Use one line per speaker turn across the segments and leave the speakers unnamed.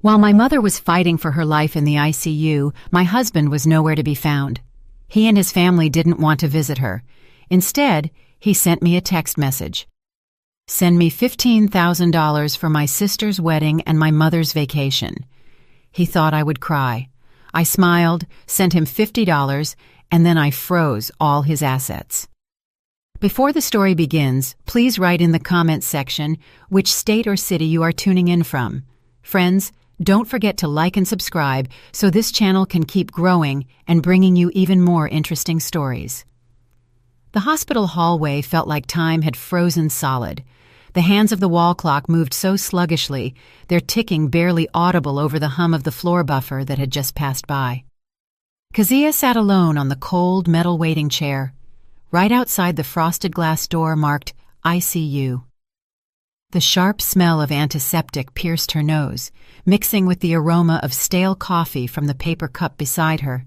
While my mother was fighting for her life in the ICU, my husband was nowhere to be found. He and his family didn't want to visit her. Instead, he sent me a text message. "Send me $15,000 for my sister's wedding and my mother's vacation." He thought I would cry. I smiled, sent him $50, and then I froze all his assets. Before the story begins, please write in the comments section which state or city you are tuning in from. Friends, don't forget to like and subscribe so this channel can keep growing and bringing you even more interesting stories. The hospital hallway felt like time had frozen solid. The hands of the wall clock moved so sluggishly, their ticking barely audible over the hum of the floor buffer that had just passed by. Kezia sat alone on the cold metal waiting chair. Right outside the frosted glass door marked ICU. The sharp smell of antiseptic pierced her nose, mixing with the aroma of stale coffee from the paper cup beside her.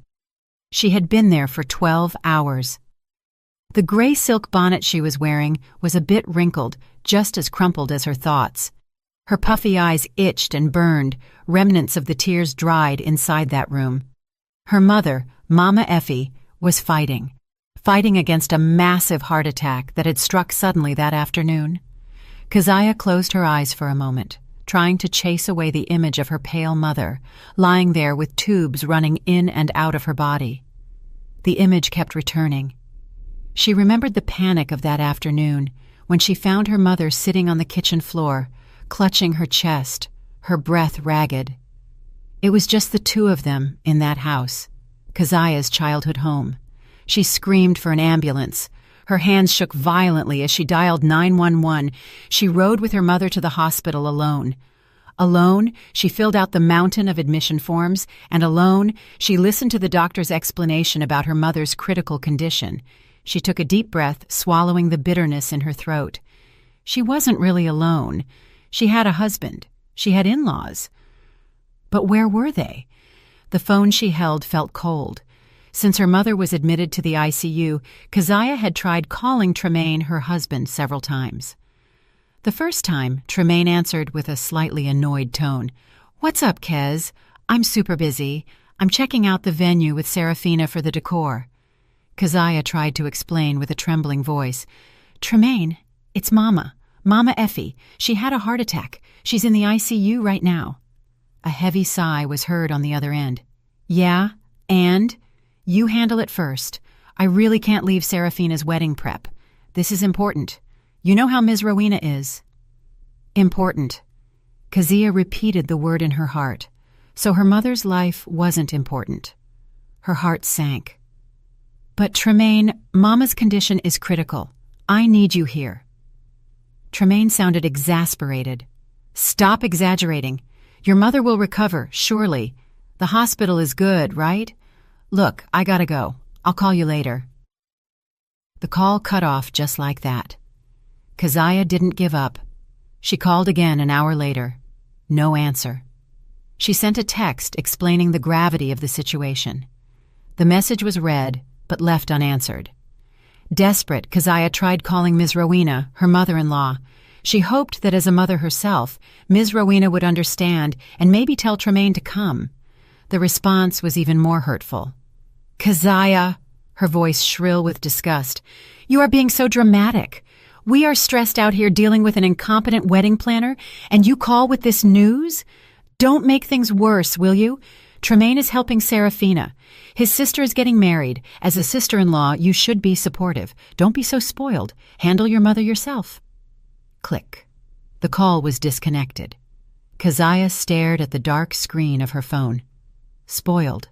She had been there for 12 hours. The gray silk bonnet she was wearing was a bit wrinkled, just as crumpled as her thoughts. Her puffy eyes itched and burned, remnants of the tears dried inside that room. Her mother, Mama Effie, was fighting against a massive heart attack that had struck suddenly that afternoon. Kezia closed her eyes for a moment, trying to chase away the image of her pale mother, lying there with tubes running in and out of her body. The image kept returning. She remembered the panic of that afternoon when she found her mother sitting on the kitchen floor, clutching her chest, her breath ragged. It was just the two of them in that house, Kezia's childhood home. She screamed for an ambulance. Her hands shook violently as she dialed 911. She rode with her mother to the hospital alone. Alone, she filled out the mountain of admission forms, and alone, she listened to the doctor's explanation about her mother's critical condition. She took a deep breath, swallowing the bitterness in her throat. She wasn't really alone. She had a husband. She had in-laws. But where were they? The phone she held felt cold. Since her mother was admitted to the ICU, Kezia had tried calling Tremaine, her husband, several times. The first time, Tremaine answered with a slightly annoyed tone. "What's up, Kez? I'm super busy. I'm checking out the venue with Serafina for the decor." Kezia tried to explain with a trembling voice. "Tremaine, it's Mama Effie. She had a heart attack. She's in the ICU right now." A heavy sigh was heard on the other end. "Yeah, and? You handle it first. I really can't leave Serafina's wedding prep. This is important. You know how Ms. Rowena is." Important. Kezia repeated the word in her heart. So her mother's life wasn't important. Her heart sank. "But Tremaine, Mama's condition is critical. I need you here." Tremaine sounded exasperated. "Stop exaggerating. Your mother will recover, surely. The hospital is good, right? Look, I gotta go. I'll call you later." The call cut off just like that. Kezia didn't give up. She called again an hour later. No answer. She sent a text explaining the gravity of the situation. The message was read, but left unanswered. Desperate, Kezia tried calling Ms. Rowena, her mother-in-law. She hoped that as a mother herself, Ms. Rowena would understand and maybe tell Tremaine to come. The response was even more hurtful. "Kezia," her voice shrill with disgust, "you are being so dramatic. We are stressed out here dealing with an incompetent wedding planner, and you call with this news? Don't make things worse, will you? Tremaine is helping Serafina. His sister is getting married. As a sister-in-law, you should be supportive. Don't be so spoiled. Handle your mother yourself." Click. The call was disconnected. Kezia stared at the dark screen of her phone. Spoiled.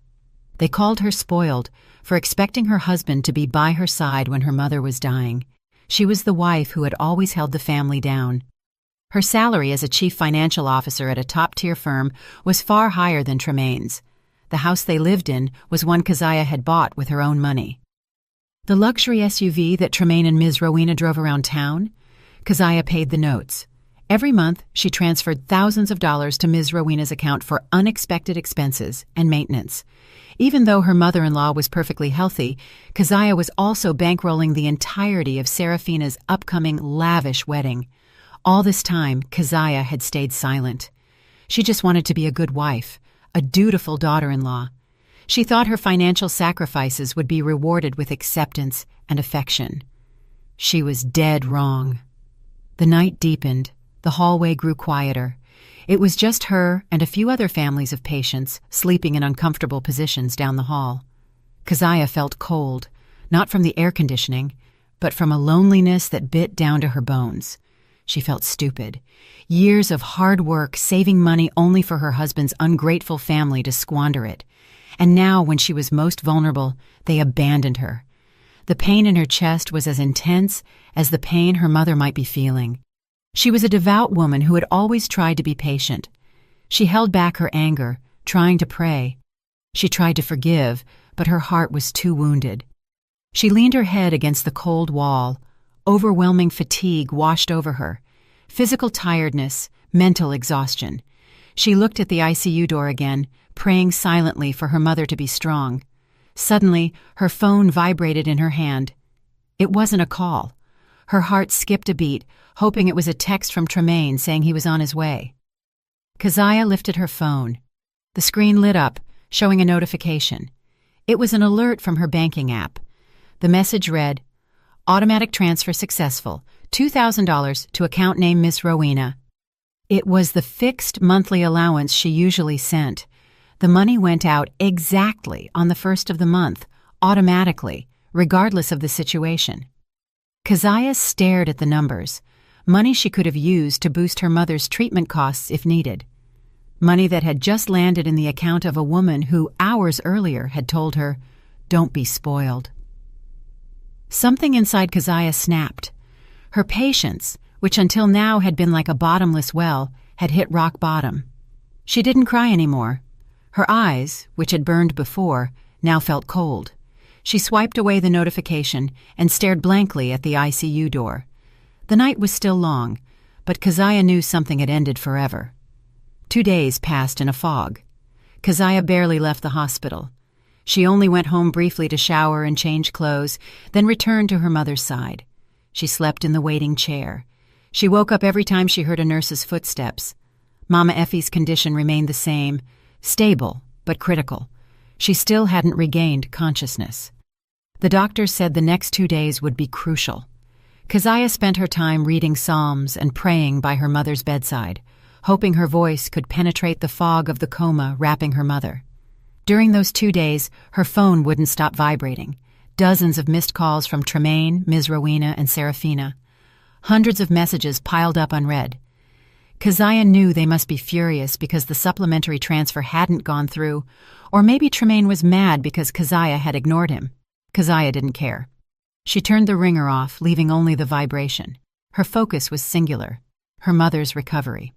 They called her spoiled for expecting her husband to be by her side when her mother was dying. She was the wife who had always held the family down. Her salary as a chief financial officer at a top-tier firm was far higher than Tremaine's. The house they lived in was one Kezia had bought with her own money. The luxury SUV that Tremaine and Ms. Rowena drove around town? Kezia paid the notes. Every month, she transferred thousands of dollars to Ms. Rowena's account for unexpected expenses and maintenance. Even though her mother-in-law was perfectly healthy, Kezia was also bankrolling the entirety of Serafina's upcoming lavish wedding. All this time, Kezia had stayed silent. She just wanted to be a good wife, a dutiful daughter-in-law. She thought her financial sacrifices would be rewarded with acceptance and affection. She was dead wrong. The night deepened. The hallway grew quieter. It was just her and a few other families of patients sleeping in uncomfortable positions down the hall. Keziah felt cold, not from the air conditioning, but from a loneliness that bit down to her bones. She felt stupid. Years of hard work, saving money only for her husband's ungrateful family to squander it. And now, when she was most vulnerable, they abandoned her. The pain in her chest was as intense as the pain her mother might be feeling. She was a devout woman who had always tried to be patient. She held back her anger, trying to pray. She tried to forgive, but her heart was too wounded. She leaned her head against the cold wall. Overwhelming fatigue washed over her. Physical tiredness, mental exhaustion. She looked at the ICU door again, praying silently for her mother to be strong. Suddenly, her phone vibrated in her hand. It wasn't a call. Her heart skipped a beat, hoping it was a text from Tremaine saying he was on his way. Keziah lifted her phone. The screen lit up, showing a notification. It was an alert from her banking app. The message read, "Automatic transfer successful. $2,000 to account name Miss Rowena." It was the fixed monthly allowance she usually sent. The money went out exactly on the first of the month, automatically, regardless of the situation. Keziah stared at the numbers, money she could have used to boost her mother's treatment costs if needed. Money that had just landed in the account of a woman who, hours earlier, had told her, "Don't be spoiled." Something inside Keziah snapped. Her patience, which until now had been like a bottomless well, had hit rock bottom. She didn't cry anymore. Her eyes, which had burned before, now felt cold. She swiped away the notification and stared blankly at the ICU door. The night was still long, but Keziah knew something had ended forever. 2 days passed in a fog. Keziah barely left the hospital. She only went home briefly to shower and change clothes, then returned to her mother's side. She slept in the waiting chair. She woke up every time she heard a nurse's footsteps. Mama Effie's condition remained the same, stable but critical. She still hadn't regained consciousness. The doctors said the next 2 days would be crucial. Keziah spent her time reading psalms and praying by her mother's bedside, hoping her voice could penetrate the fog of the coma wrapping her mother. During those 2 days, her phone wouldn't stop vibrating. Dozens of missed calls from Tremaine, Ms. Rowena, and Serafina. Hundreds of messages piled up unread. Keziah knew they must be furious because the supplementary transfer hadn't gone through, or maybe Tremaine was mad because Keziah had ignored him. Keziah didn't care. She turned the ringer off, leaving only the vibration. Her focus was singular, her mother's recovery.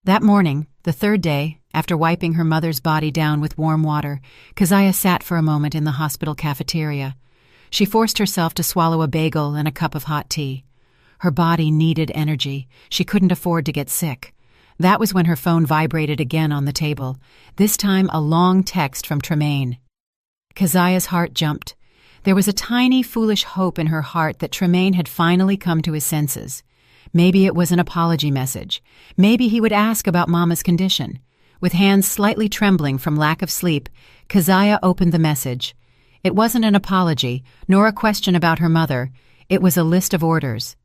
That morning, the third day, after wiping her mother's body down with warm water, Keziah sat for a moment in the hospital cafeteria. She forced herself to swallow a bagel and a cup of hot tea. Her body needed energy. She couldn't afford to get sick. That was when her phone vibrated again on the table, this time a long text from Tremaine. Keziah's heart jumped. There was a tiny, foolish hope in her heart that Tremaine had finally come to his senses. Maybe it was an apology message. Maybe he would ask about Mama's condition. With hands slightly trembling from lack of sleep, Keziah opened the message. It wasn't an apology, nor a question about her mother. It was a list of orders.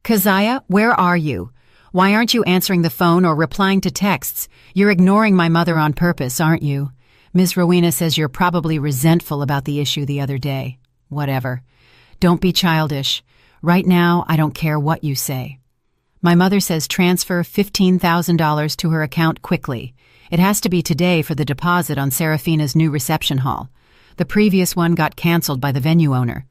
"Keziah, where are you? Why aren't you answering the phone or replying to texts? You're ignoring my mother on purpose, aren't you? Ms. Rowena says you're probably resentful about the issue the other day. Whatever. Don't be childish. Right now, I don't care what you say. My mother says transfer $15,000 to her account quickly. It has to be today for the deposit on Serafina's new reception hall. The previous one got canceled by the venue owner.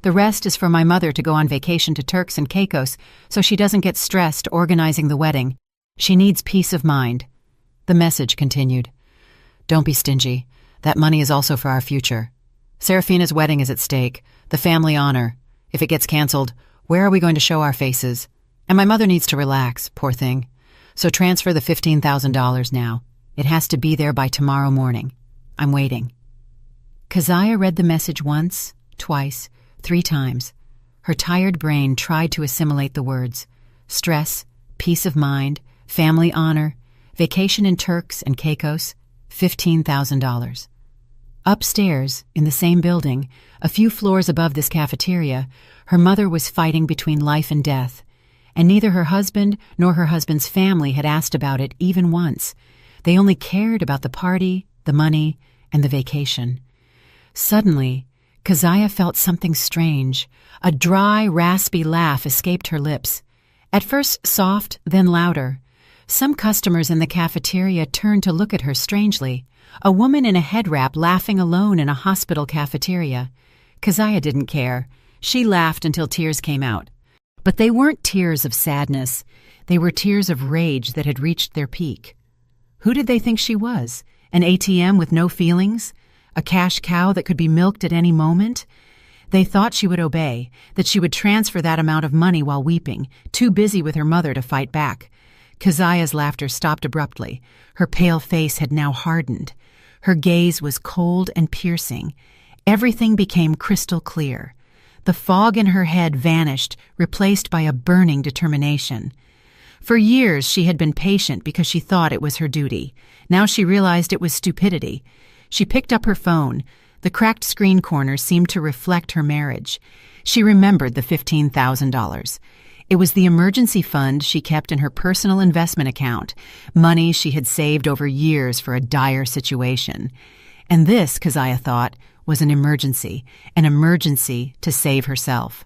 The rest is for my mother to go on vacation to Turks and Caicos so she doesn't get stressed organizing the wedding. She needs peace of mind." The message continued. "Don't be stingy. That money is also for our future. Serafina's wedding is at stake, the family honor. If it gets canceled, where are we going to show our faces? And my mother needs to relax, poor thing. So transfer the $15,000 now. It has to be there by tomorrow morning. I'm waiting." Keziah read the message once, twice, 3 times. Her tired brain tried to assimilate the words. Stress, peace of mind, family honor, Vacation in Turks and Caicos, $15,000. Upstairs, in the same building, a few floors above this cafeteria, her mother was fighting between life and death, and neither her husband nor her husband's family had asked about it even once. They only cared about the party, the money, and the vacation. Suddenly, Keziah felt something strange. A dry, raspy laugh escaped her lips. At first soft, then louder. Some customers in the cafeteria turned to look at her strangely. A woman in a head wrap laughing alone in a hospital cafeteria. Keziah didn't care. She laughed until tears came out. But they weren't tears of sadness. They were tears of rage that had reached their peak. Who did they think she was? An ATM with no feelings? A cash cow that could be milked at any moment? They thought she would obey, that she would transfer that amount of money while weeping, too busy with her mother to fight back. Keziah's laughter stopped abruptly. Her pale face had now hardened. Her gaze was cold and piercing. Everything became crystal clear. The fog in her head vanished, replaced by a burning determination. For years she had been patient because she thought it was her duty. Now she realized it was stupidity. She picked up her phone. The cracked screen corner seemed to reflect her marriage. She remembered the $15,000. It was the emergency fund she kept in her personal investment account, money she had saved over years for a dire situation. And this, Keziah thought, was an emergency to save herself.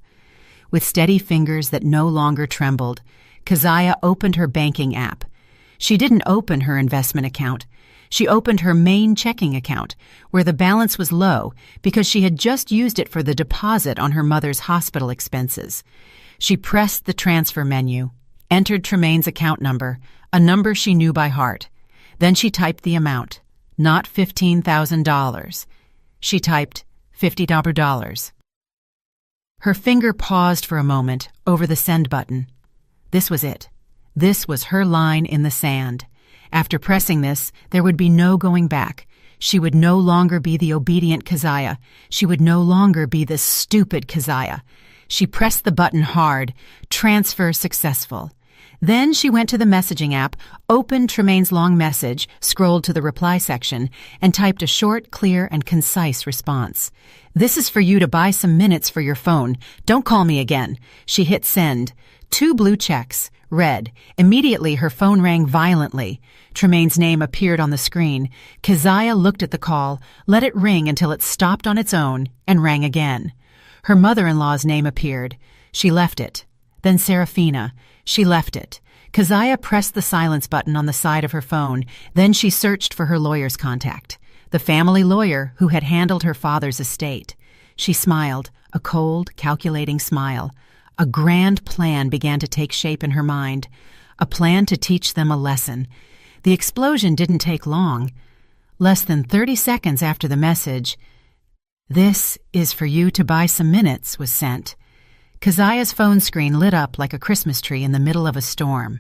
With steady fingers that no longer trembled, Keziah opened her banking app. She didn't open her investment account. She opened her main checking account, where the balance was low because she had just used it for the deposit on her mother's hospital expenses. She pressed the transfer menu, entered Tremaine's account number, a number she knew by heart. Then she typed the amount, not $15,000. She typed $50. Her finger paused for a moment over the send button. This was it. This was her line in the sand. After pressing this, there would be no going back. She would no longer be the obedient Keziah. She would no longer be the stupid Keziah. She pressed the button hard. Transfer successful. Then she went to the messaging app, opened Tremaine's long message, scrolled to the reply section, and typed a short, clear, and concise response. "This is for you to buy some minutes for your phone. Don't call me again." She hit send. 2 blue checks. Red. Immediately her phone rang violently. Tremaine's name appeared on the screen. Keziah looked at the call, let it ring until it stopped on its own, and rang again. Her mother-in-law's name appeared. She left it. Then Seraphina. She left it. Keziah pressed the silence button on the side of her phone. Then she searched for her lawyer's contact, the family lawyer who had handled her father's estate. She smiled, a cold, calculating smile. A grand plan began to take shape in her mind, a plan to teach them a lesson. The explosion didn't take long. Less than 30 seconds after the message, "This is for you to buy some minutes," was sent. Keziah's phone screen lit up like a Christmas tree in the middle of a storm.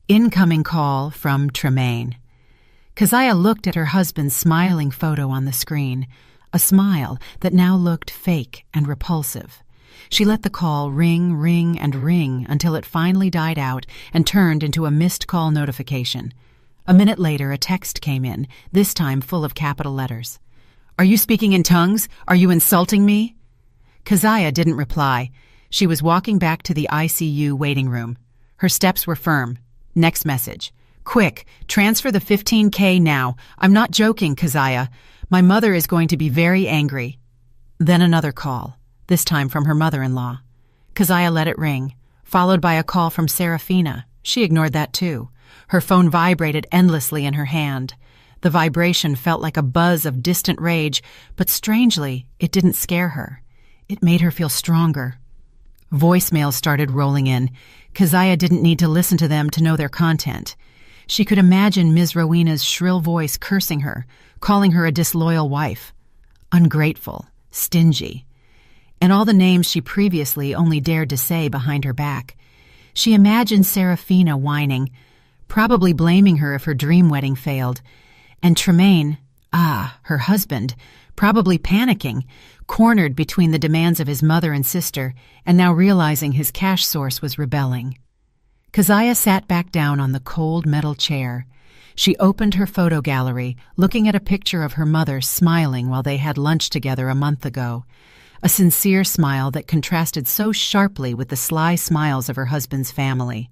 Incoming call from Tremaine. Keziah looked at her husband's smiling photo on the screen, a smile that now looked fake and repulsive. She let the call ring, ring, and ring until it finally died out and turned into a missed call notification. A minute later, a text came in, this time full of capital letters. "Are you speaking in tongues? Are you insulting me?" Keziah didn't reply. She was walking back to the ICU waiting room. Her steps were firm. Next message. "Quick, transfer the $15K now. I'm not joking, Keziah. My mother is going to be very angry." Then another call, this time from her mother-in-law. Keziah let it ring, followed by a call from Seraphina. She ignored that too. Her phone vibrated endlessly in her hand. The vibration felt like a buzz of distant rage, but strangely, it didn't scare her. It made her feel stronger. Voicemails started rolling in. Keziah didn't need to listen to them to know their content. She could imagine Ms. Rowena's shrill voice cursing her, calling her a disloyal wife, ungrateful, stingy, and all the names she previously only dared to say behind her back. She imagined Seraphina whining, probably blaming her if her dream wedding failed, and Tremaine, her husband, probably panicking, cornered between the demands of his mother and sister, and now realizing his cash source was rebelling. Keziah sat back down on the cold metal chair. She opened her photo gallery, looking at a picture of her mother smiling while they had lunch together a month ago. A sincere smile that contrasted so sharply with the sly smiles of her husband's family.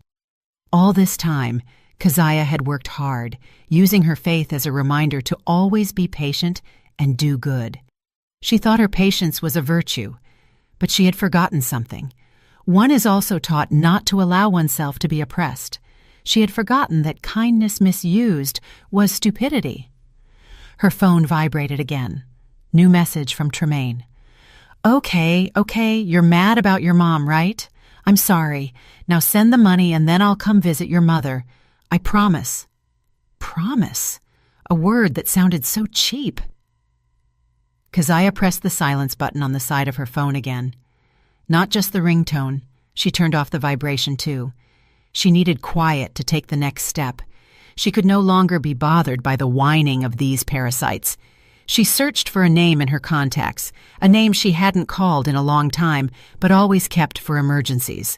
All this time, Keziah had worked hard, using her faith as a reminder to always be patient and do good. She thought her patience was a virtue, but she had forgotten something. One is also taught not to allow oneself to be oppressed. She had forgotten that kindness misused was stupidity. Her phone vibrated again. New message from Tremaine. Okay, you're mad about your mom, right? I'm sorry. Now send the money and then I'll come visit your mother. I promise. Promise? A word that sounded so cheap. Keziah pressed the silence button on the side of her phone again. Not just the ringtone. She turned off the vibration too. She needed quiet to take the next step. She could no longer be bothered by the whining of these parasites. She searched for a name in her contacts, a name she hadn't called in a long time, but always kept for emergencies.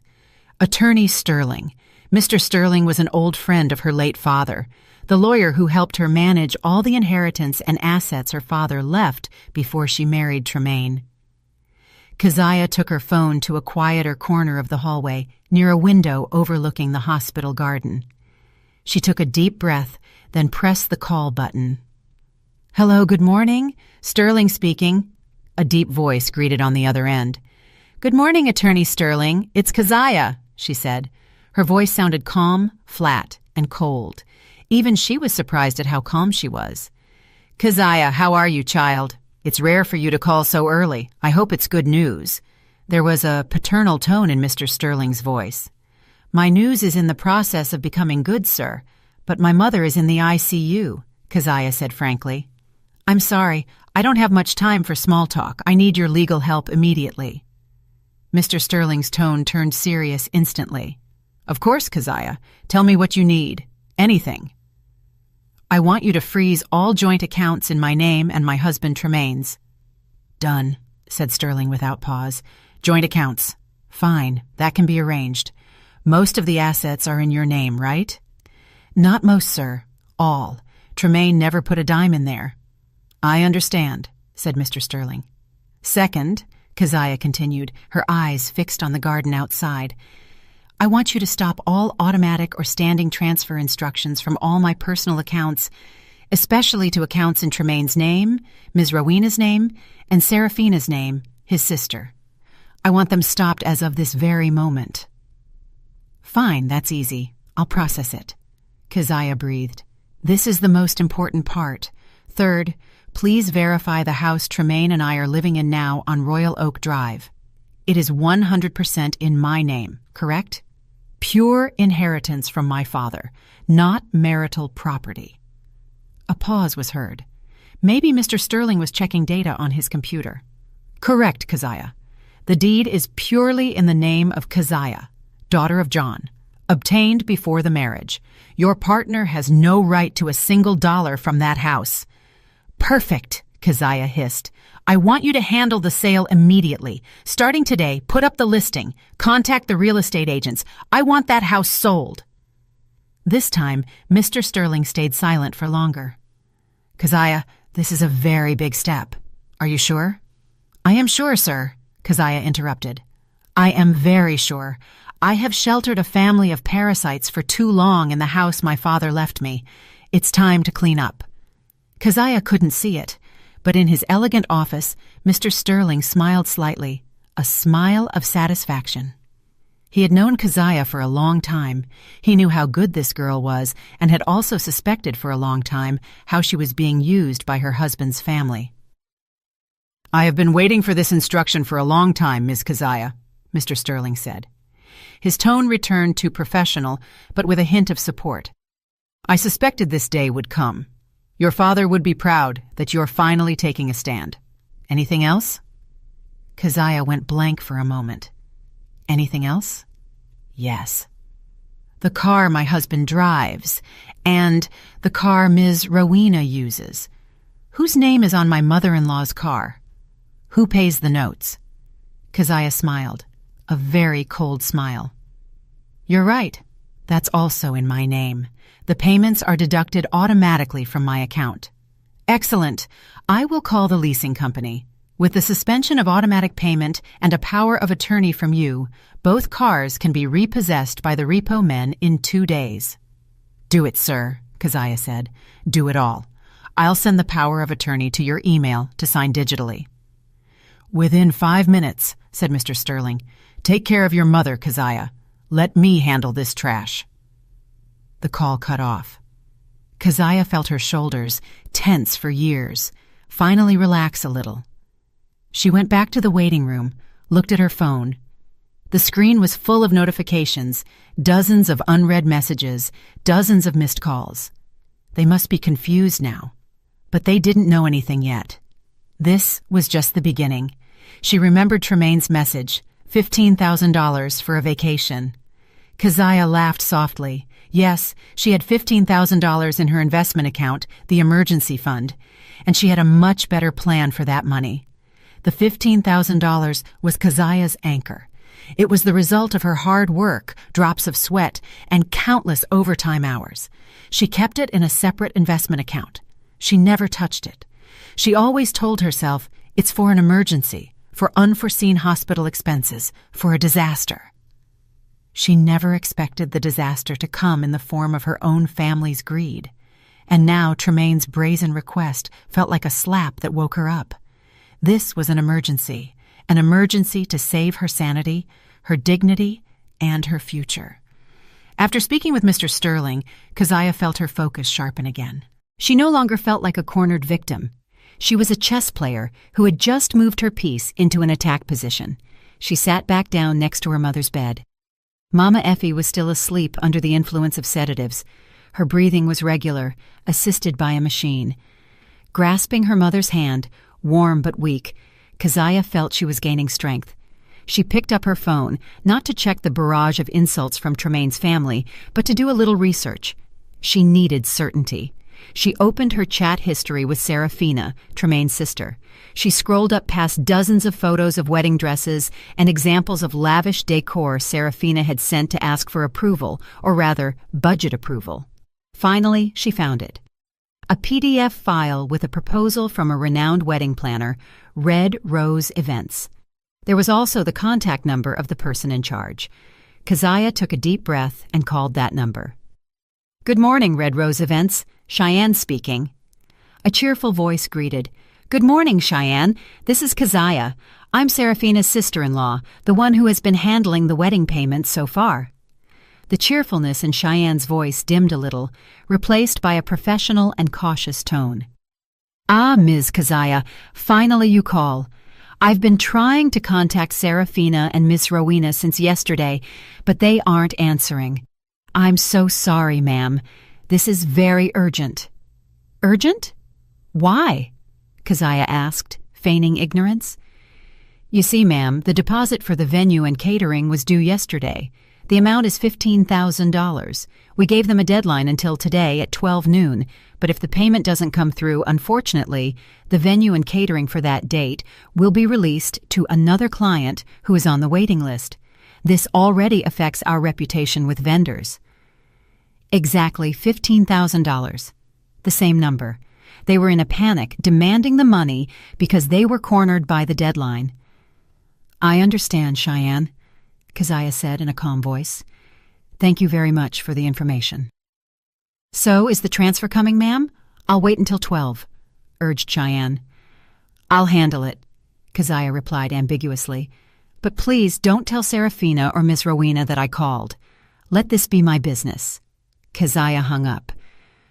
Attorney Sterling. Mr. Sterling was an old friend of her late father, the lawyer who helped her manage all the inheritance and assets her father left before she married Tremaine. Keziah took her phone to a quieter corner of the hallway, near a window overlooking the hospital garden. She took a deep breath, then pressed the call button. Hello, good morning. Sterling speaking. A deep voice greeted on the other end. Good morning, Attorney Sterling. It's Keziah, she said. Her voice sounded calm, flat, and cold. Even she was surprised at how calm she was. Keziah, how are you, child? It's rare for you to call so early. I hope it's good news. There was a paternal tone in Mr. Sterling's voice. My news is in the process of becoming good, sir, but my mother is in the ICU, Keziah said frankly. I'm sorry, I don't have much time for small talk. I need your legal help immediately. Mr. Sterling's tone turned serious instantly. Of course, Keziah. Tell me what you need. Anything. I want you to freeze all joint accounts in my name and my husband Tremaine's. Done, said Sterling without pause. Joint accounts. Fine, that can be arranged. Most of the assets are in your name, right? Not most, sir. All. Tremaine never put a dime in there. I understand, said Mr. Sterling. Second, Keziah continued, her eyes fixed on the garden outside, I want you to stop all automatic or standing transfer instructions from all my personal accounts, especially to accounts in Tremaine's name, Ms. Rowena's name, and Seraphina's name, his sister. I want them stopped as of this very moment. Fine, that's easy. I'll process it. Keziah breathed. This is the most important part. Third, please verify the house Tremaine and I are living in now on Royal Oak Drive. It is 100% in my name, correct? Pure inheritance from my father, not marital property. A pause was heard. Maybe Mr. Sterling was checking data on his computer. Correct, Keziah. The deed is purely in the name of Keziah, daughter of John, obtained before the marriage. Your partner has no right to a single dollar from that house. Perfect, Keziah hissed. I want you to handle the sale immediately. Starting today, put up the listing. Contact the real estate agents. I want that house sold. This time, Mr. Sterling stayed silent for longer. Keziah, this is a very big step. Are you sure? I am sure, sir, Keziah interrupted. I am very sure. I have sheltered a family of parasites for too long in the house my father left me. It's time to clean up. Keziah couldn't see it, but in his elegant office, Mr. Sterling smiled slightly, a smile of satisfaction. He had known Keziah for a long time. He knew how good this girl was and had also suspected for a long time how she was being used by her husband's family. I have been waiting for this instruction for a long time, Ms. Keziah, Mr. Sterling said. His tone returned to professional, but with a hint of support. I suspected this day would come. Your father would be proud that you're finally taking a stand. Anything else? Keziah went blank for a moment. Anything else? Yes. The car my husband drives, and the car Ms. Rowena uses. Whose name is on my mother-in-law's car? Who pays the notes? Keziah smiled, a very cold smile. You're right. That's also in my name. The payments are deducted automatically from my account. Excellent. I will call the leasing company. With the suspension of automatic payment and a power of attorney from you, both cars can be repossessed by the repo men in 2 days. Do it, sir, Keziah said. Do it all. I'll send the power of attorney to your email to sign digitally. Within 5 minutes, said Mr. Sterling. Take care of your mother, Keziah. Let me handle this trash. The call cut off. Keziah felt her shoulders, tense for years, finally relax a little. She went back to the waiting room, looked at her phone. The screen was full of notifications, dozens of unread messages, dozens of missed calls. They must be confused now. But they didn't know anything yet. This was just the beginning. She remembered Tremaine's message, $15,000 for a vacation. Keziah laughed softly. Yes, she had $15,000 in her investment account, the emergency fund, and she had a much better plan for that money. The $15,000 was Keziah's anchor. It was the result of her hard work, drops of sweat, and countless overtime hours. She kept it in a separate investment account. She never touched it. She always told herself, it's for an emergency, for unforeseen hospital expenses, for a disaster. She never expected the disaster to come in the form of her own family's greed. And now Tremaine's brazen request felt like a slap that woke her up. This was an emergency to save her sanity, her dignity, and her future. After speaking with Mr. Sterling, Keziah felt her focus sharpen again. She no longer felt like a cornered victim. She was a chess player who had just moved her piece into an attack position. She sat back down next to her mother's bed. Mama Effie was still asleep under the influence of sedatives. Her breathing was regular, assisted by a machine. Grasping her mother's hand, warm but weak, Keziah felt she was gaining strength. She picked up her phone, not to check the barrage of insults from Tremaine's family, but to do a little research. She needed certainty. She opened her chat history with Serafina, Tremaine's sister. She scrolled up past dozens of photos of wedding dresses and examples of lavish decor Serafina had sent to ask for approval, or rather, budget approval. Finally, she found it. A PDF file with a proposal from a renowned wedding planner, Red Rose Events. There was also the contact number of the person in charge. Keziah took a deep breath and called that number. Good morning, Red Rose Events. Cheyenne speaking. A cheerful voice greeted. Good morning, Cheyenne. This is Keziah. I'm Serafina's sister-in-law, the one who has been handling the wedding payments so far. The cheerfulness in Cheyenne's voice dimmed a little, replaced by a professional and cautious tone. Ah, Ms. Keziah, finally you call. I've been trying to contact Serafina and Miss Rowena since yesterday, but they aren't answering. I'm so sorry, ma'am. This is very urgent. Urgent? Why? Keziah asked, feigning ignorance. You see, ma'am, the deposit for the venue and catering was due yesterday. The amount is $15,000. We gave them a deadline until today at 12 noon, but if the payment doesn't come through, unfortunately, the venue and catering for that date will be released to another client who is on the waiting list. This already affects our reputation with vendors. Exactly $15,000. The same number. They were in a panic, demanding the money because they were cornered by the deadline. I understand, Cheyenne, Keziah said in a calm voice. Thank you very much for the information. So, is the transfer coming, ma'am? I'll wait until 12, urged Cheyenne. I'll handle it, Keziah replied ambiguously. But please don't tell Serafina or Miss Rowena that I called. Let this be my business. Keziah hung up.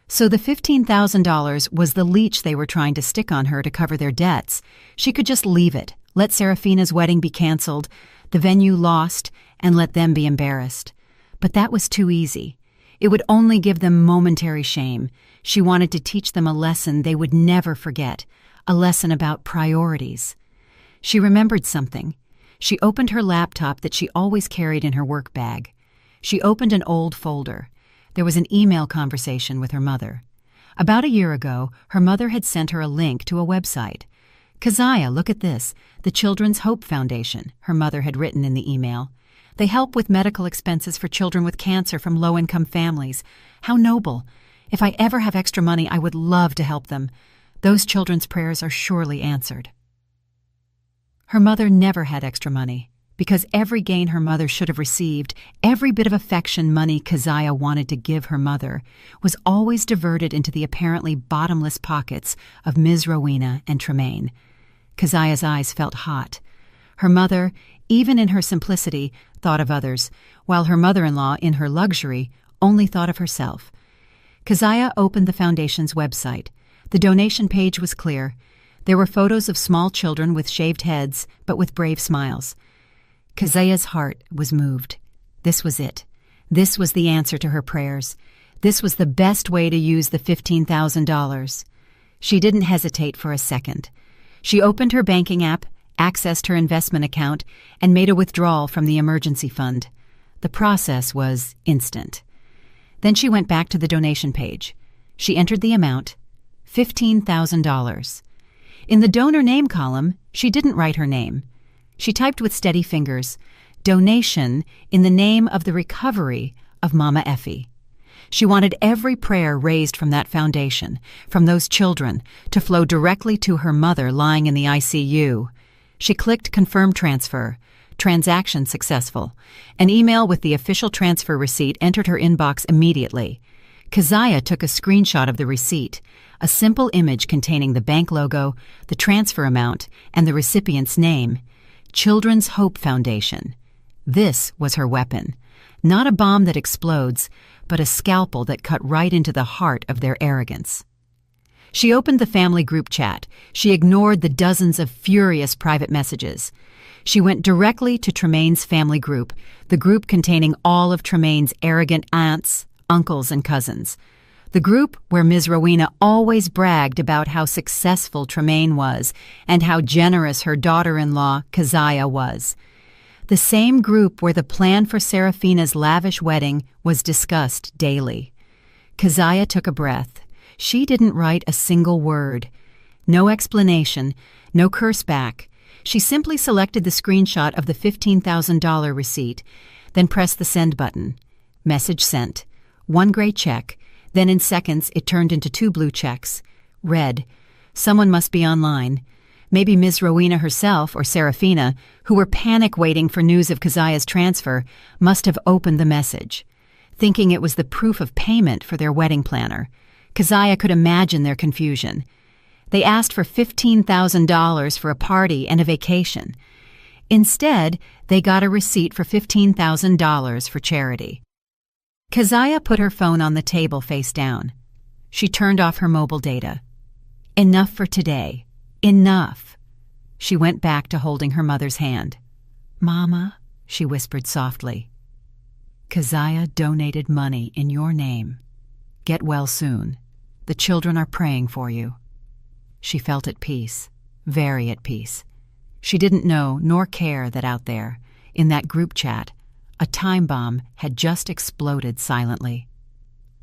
So the $15,000 was the leech they were trying to stick on her to cover their debts. She could just leave it, let Serafina's wedding be canceled, the venue lost, and let them be embarrassed. But that was too easy. It would only give them momentary shame. She wanted to teach them a lesson they would never forget, a lesson about priorities. She remembered something. She opened her laptop that she always carried in her work bag. She opened an old folder. There was an email conversation with her mother. About a year ago, her mother had sent her a link to a website. Keziah, look at this, the Children's Hope Foundation, her mother had written in the email. They help with medical expenses for children with cancer from low-income families. How noble. If I ever have extra money, I would love to help them. Those children's prayers are surely answered. Her mother never had extra money, because every gain her mother should have received, every bit of affection money Keziah wanted to give her mother, was always diverted into the apparently bottomless pockets of Ms. Rowena and Tremaine. Keziah's eyes felt hot. Her mother, even in her simplicity, thought of others, while her mother-in-law, in her luxury, only thought of herself. Keziah opened the foundation's website. The donation page was clear. There were photos of small children with shaved heads, but with brave smiles. Keziah's heart was moved. This was it. This was the answer to her prayers. This was the best way to use the $15,000. She didn't hesitate for a second. She opened her banking app, accessed her investment account, and made a withdrawal from the emergency fund. The process was instant. Then she went back to the donation page. She entered the amount, $15,000. In the donor name column, she didn't write her name. She typed with steady fingers, "Donation in the name of the recovery of Mama Effie." She wanted every prayer raised from that foundation, from those children, to flow directly to her mother lying in the ICU. She clicked Confirm Transfer. Transaction successful. An email with the official transfer receipt entered her inbox immediately. Keziah took a screenshot of the receipt, a simple image containing the bank logo, the transfer amount, and the recipient's name. Children's Hope Foundation. This was her weapon. Not a bomb that explodes, but a scalpel that cut right into the heart of their arrogance. She opened the family group chat. She ignored the dozens of furious private messages. She went directly to Tremaine's family group, the group containing all of Tremaine's arrogant aunts, uncles, and cousins. The group where Ms. Rowena always bragged about how successful Tremaine was and how generous her daughter-in-law, Keziah, was. The same group where the plan for Seraphina's lavish wedding was discussed daily. Keziah took a breath. She didn't write a single word. No explanation, no curse back. She simply selected the screenshot of the $15,000 receipt, then pressed the send button. Message sent. One gray check. Then in seconds it turned into 2 blue checks. Red. Someone must be online. Maybe Ms. Rowena herself or Seraphina, who were panic waiting for news of Keziah's transfer, must have opened the message. Thinking it was the proof of payment for their wedding planner. Keziah could imagine their confusion. They asked for $15,000 for a party and a vacation. Instead, they got a receipt for $15,000 for charity. Keziah put her phone on the table face down. She turned off her mobile data. Enough for today. Enough. She went back to holding her mother's hand. "Mama," she whispered softly. "Keziah donated money in your name. Get well soon. The children are praying for you." She felt at peace, very at peace. She didn't know nor care that out there, in that group chat, a time bomb had just exploded silently.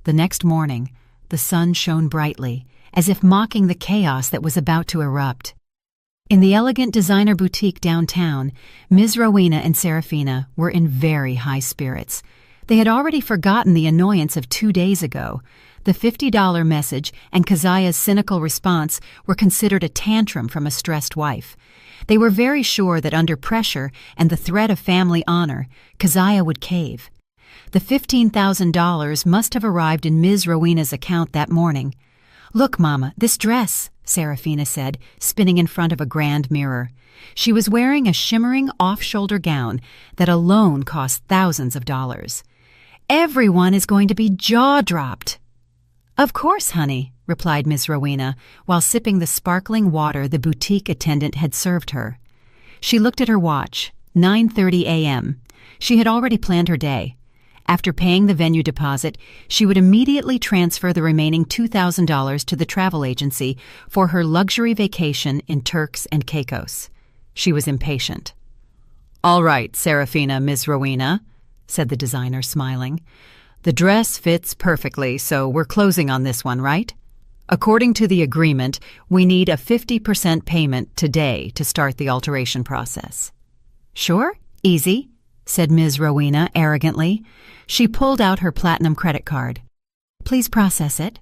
The next morning, the sun shone brightly, as if mocking the chaos that was about to erupt. In the elegant designer boutique downtown, Ms. Rowena and Seraphina were in very high spirits. They had already forgotten the annoyance of 2 days ago. The $50 message and Keziah's cynical response were considered a tantrum from a stressed wife. They were very sure that under pressure and the threat of family honor, Keziah would cave. The $15,000 must have arrived in Ms. Rowena's account that morning. "Look, Mama, this dress," Seraphina said, spinning in front of a grand mirror. She was wearing a shimmering off-shoulder gown that alone cost thousands of dollars. "Everyone is going to be jaw-dropped." "Of course, honey," replied Ms. Rowena, while sipping the sparkling water the boutique attendant had served her. She looked at her watch, 9:30 a.m. She had already planned her day. After paying the venue deposit, she would immediately transfer the remaining $2,000 to the travel agency for her luxury vacation in Turks and Caicos. She was impatient. "All right, Seraphina, Ms. Rowena," said the designer, smiling. "The dress fits perfectly, so we're closing on this one, right? According to the agreement, we need a 50% payment today to start the alteration process." "Sure, easy," said Ms. Rowena arrogantly. She pulled out her platinum credit card. Please process it.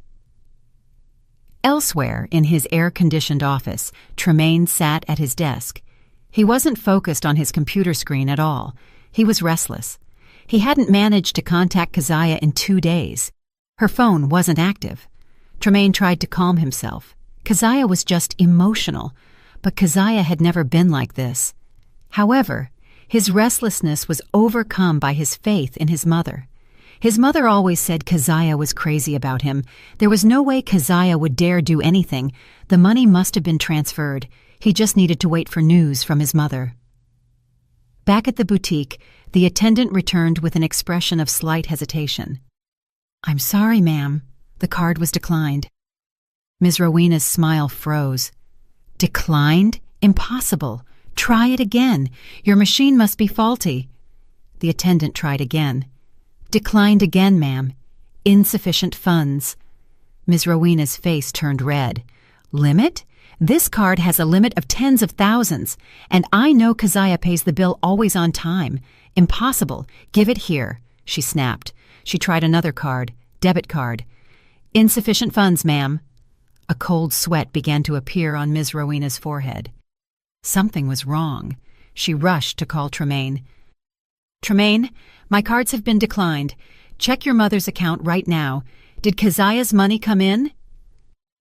Elsewhere in his air-conditioned office, Tremaine sat at his desk. He wasn't focused on his computer screen at all. He was restless. He hadn't managed to contact Keziah in 2 days. Her phone wasn't active. Tremaine tried to calm himself. Keziah was just emotional, but Keziah had never been like this. However, his restlessness was overcome by his faith in his mother. His mother always said Keziah was crazy about him. There was no way Keziah would dare do anything. The money must have been transferred. He just needed to wait for news from his mother. Back at the boutique, the attendant returned with an expression of slight hesitation. I'm sorry, ma'am. The card was declined. Ms. Rowena's smile froze. Declined? Impossible. Try it again. Your machine must be faulty. The attendant tried again. Declined again, ma'am. Insufficient funds. Ms. Rowena's face turned red. Limit? This card has a limit of tens of thousands, and I know Keziah pays the bill always on time. Impossible. Give it here, she snapped. She tried another card, debit card. Insufficient funds, ma'am. A cold sweat began to appear on Ms. Rowena's forehead. Something was wrong. She rushed to call Tremaine. Tremaine, my cards have been declined. Check your mother's account right now. Did Keziah's money come in?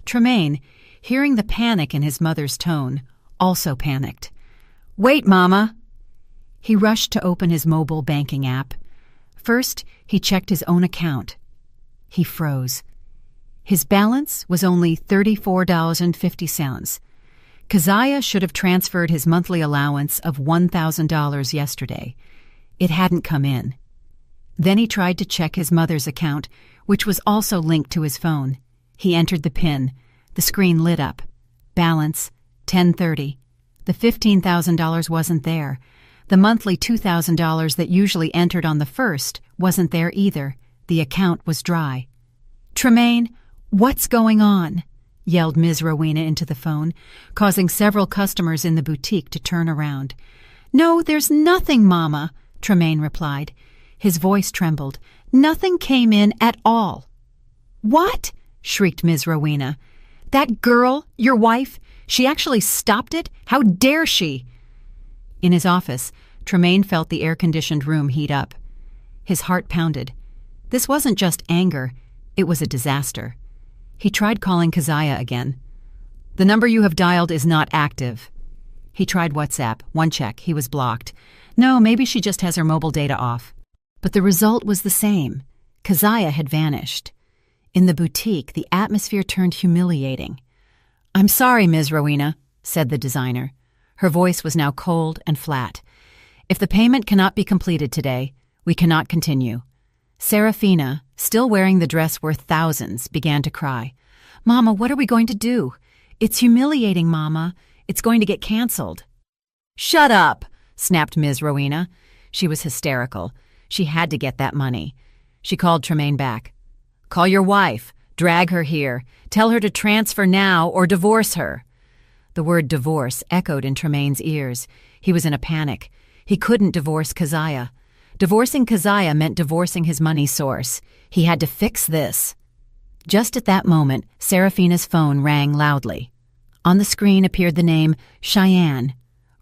Tremaine, hearing the panic in his mother's tone, also panicked. Wait, Mama. He rushed to open his mobile banking app. First, he checked his own account. He froze. His balance was only $34.50. Keziah should have transferred his monthly allowance of $1,000 yesterday. It hadn't come in. Then he tried to check his mother's account, which was also linked to his phone. He entered the PIN. The screen lit up. Balance, $10.30. The $15,000 wasn't there. The monthly $2,000 that usually entered on the 1st wasn't there either. The account was dry. Tremaine, what's going on? Yelled Ms. Rowena into the phone, causing several customers in the boutique to turn around. No, there's nothing, Mama, Tremaine replied. His voice trembled. Nothing came in at all. What? Shrieked Ms. Rowena. That girl, your wife, she actually stopped it? How dare she? In his office, Tremaine felt the air-conditioned room heat up. His heart pounded. This wasn't just anger, it was a disaster. He tried calling Keziah again. The number you have dialed is not active. He tried WhatsApp. One check. He was blocked. No, maybe she just has her mobile data off. But the result was the same. Keziah had vanished. In the boutique, the atmosphere turned humiliating. I'm sorry, Ms. Rowena, said the designer. Her voice was now cold and flat. If the payment cannot be completed today, we cannot continue. Serafina, still wearing the dress worth thousands, began to cry. Mama, what are we going to do? It's humiliating, Mama. It's going to get canceled. Shut up, snapped Ms. Rowena. She was hysterical. She had to get that money. She called Tremaine back. Call your wife. Drag her here. Tell her to transfer now or divorce her. The word divorce echoed in Tremaine's ears. He was in a panic. He couldn't divorce Keziah. Divorcing Keziah meant divorcing his money source. He had to fix this. Just at that moment, Serafina's phone rang loudly. On the screen appeared the name Cheyenne,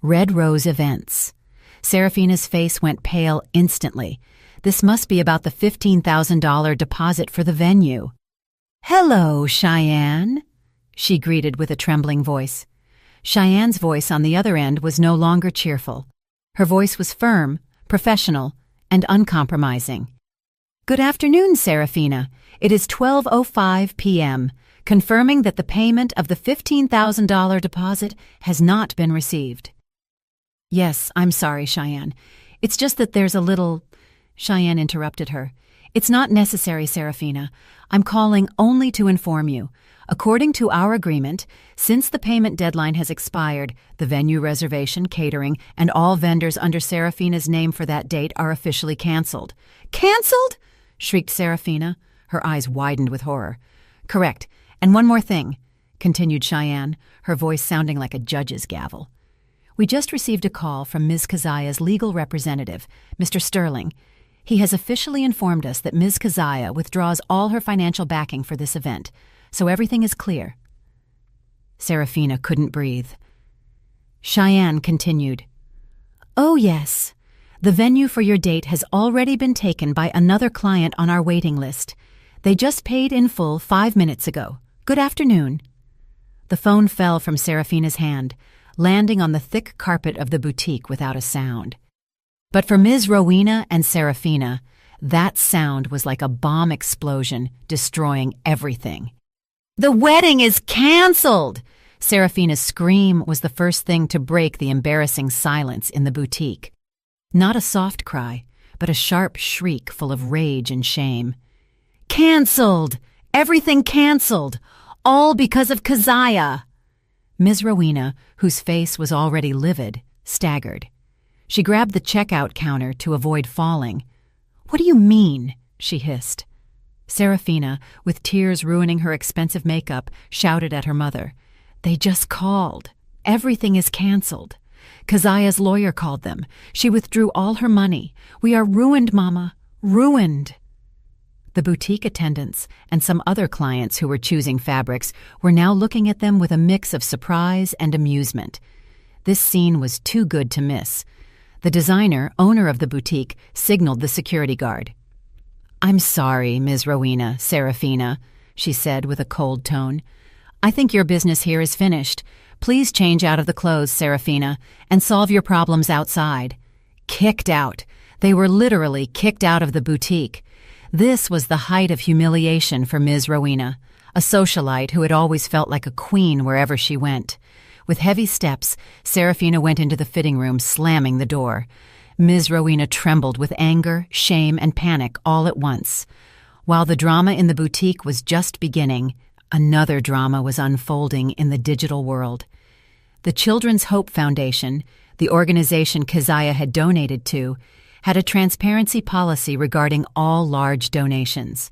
Red Rose Events. Serafina's face went pale instantly. This must be about the $15,000 deposit for the venue. Hello, Cheyenne, she greeted with a trembling voice. Cheyenne's voice on the other end was no longer cheerful. Her voice was firm, professional, and uncompromising. Good afternoon, Serafina. It is 12:05 p.m., confirming that the payment of the $15,000 deposit has not been received. Yes, I'm sorry, Cheyenne. It's just that there's a little... Cheyenne interrupted her. It's not necessary, Serafina. I'm calling only to inform you. According to our agreement, since the payment deadline has expired, the venue reservation, catering, and all vendors under Serafina's name for that date are officially canceled. Canceled? Shrieked Serafina. Her eyes widened with horror. Correct. And one more thing, continued Cheyenne, her voice sounding like a judge's gavel. We just received a call from Ms. Keziah's legal representative, Mr. Sterling. He has officially informed us that Ms. Keziah withdraws all her financial backing for this event, so everything is clear. Serafina couldn't breathe. Cheyenne continued. Oh, yes. The venue for your date has already been taken by another client on our waiting list. They just paid in full 5 minutes ago. Good afternoon. The phone fell from Serafina's hand, landing on the thick carpet of the boutique without a sound. But for Ms. Rowena and Serafina, that sound was like a bomb explosion, destroying everything. The wedding is canceled! Serafina's scream was the first thing to break the embarrassing silence in the boutique. Not a soft cry, but a sharp shriek full of rage and shame. Canceled! Everything canceled! All because of Keziah! Ms. Rowena, whose face was already livid, staggered. She grabbed the checkout counter to avoid falling. What do you mean? She hissed. Serafina, with tears ruining her expensive makeup, shouted at her mother. They just called. Everything is canceled. Keziah's lawyer called them. She withdrew all her money. We are ruined, Mama. Ruined. The boutique attendants and some other clients who were choosing fabrics were now looking at them with a mix of surprise and amusement. This scene was too good to miss. The designer, owner of the boutique, signaled the security guard. I'm sorry, Ms. Rowena, Serafina, she said with a cold tone. I think your business here is finished. Please change out of the clothes, Serafina, and solve your problems outside. Kicked out. They were literally kicked out of the boutique. This was the height of humiliation for Ms. Rowena, a socialite who had always felt like a queen wherever she went. With heavy steps, Serafina went into the fitting room, slamming the door. Ms. Rowena trembled with anger, shame, and panic all at once. While the drama in the boutique was just beginning, another drama was unfolding in the digital world. The Children's Hope Foundation, the organization Keziah had donated to, had a transparency policy regarding all large donations.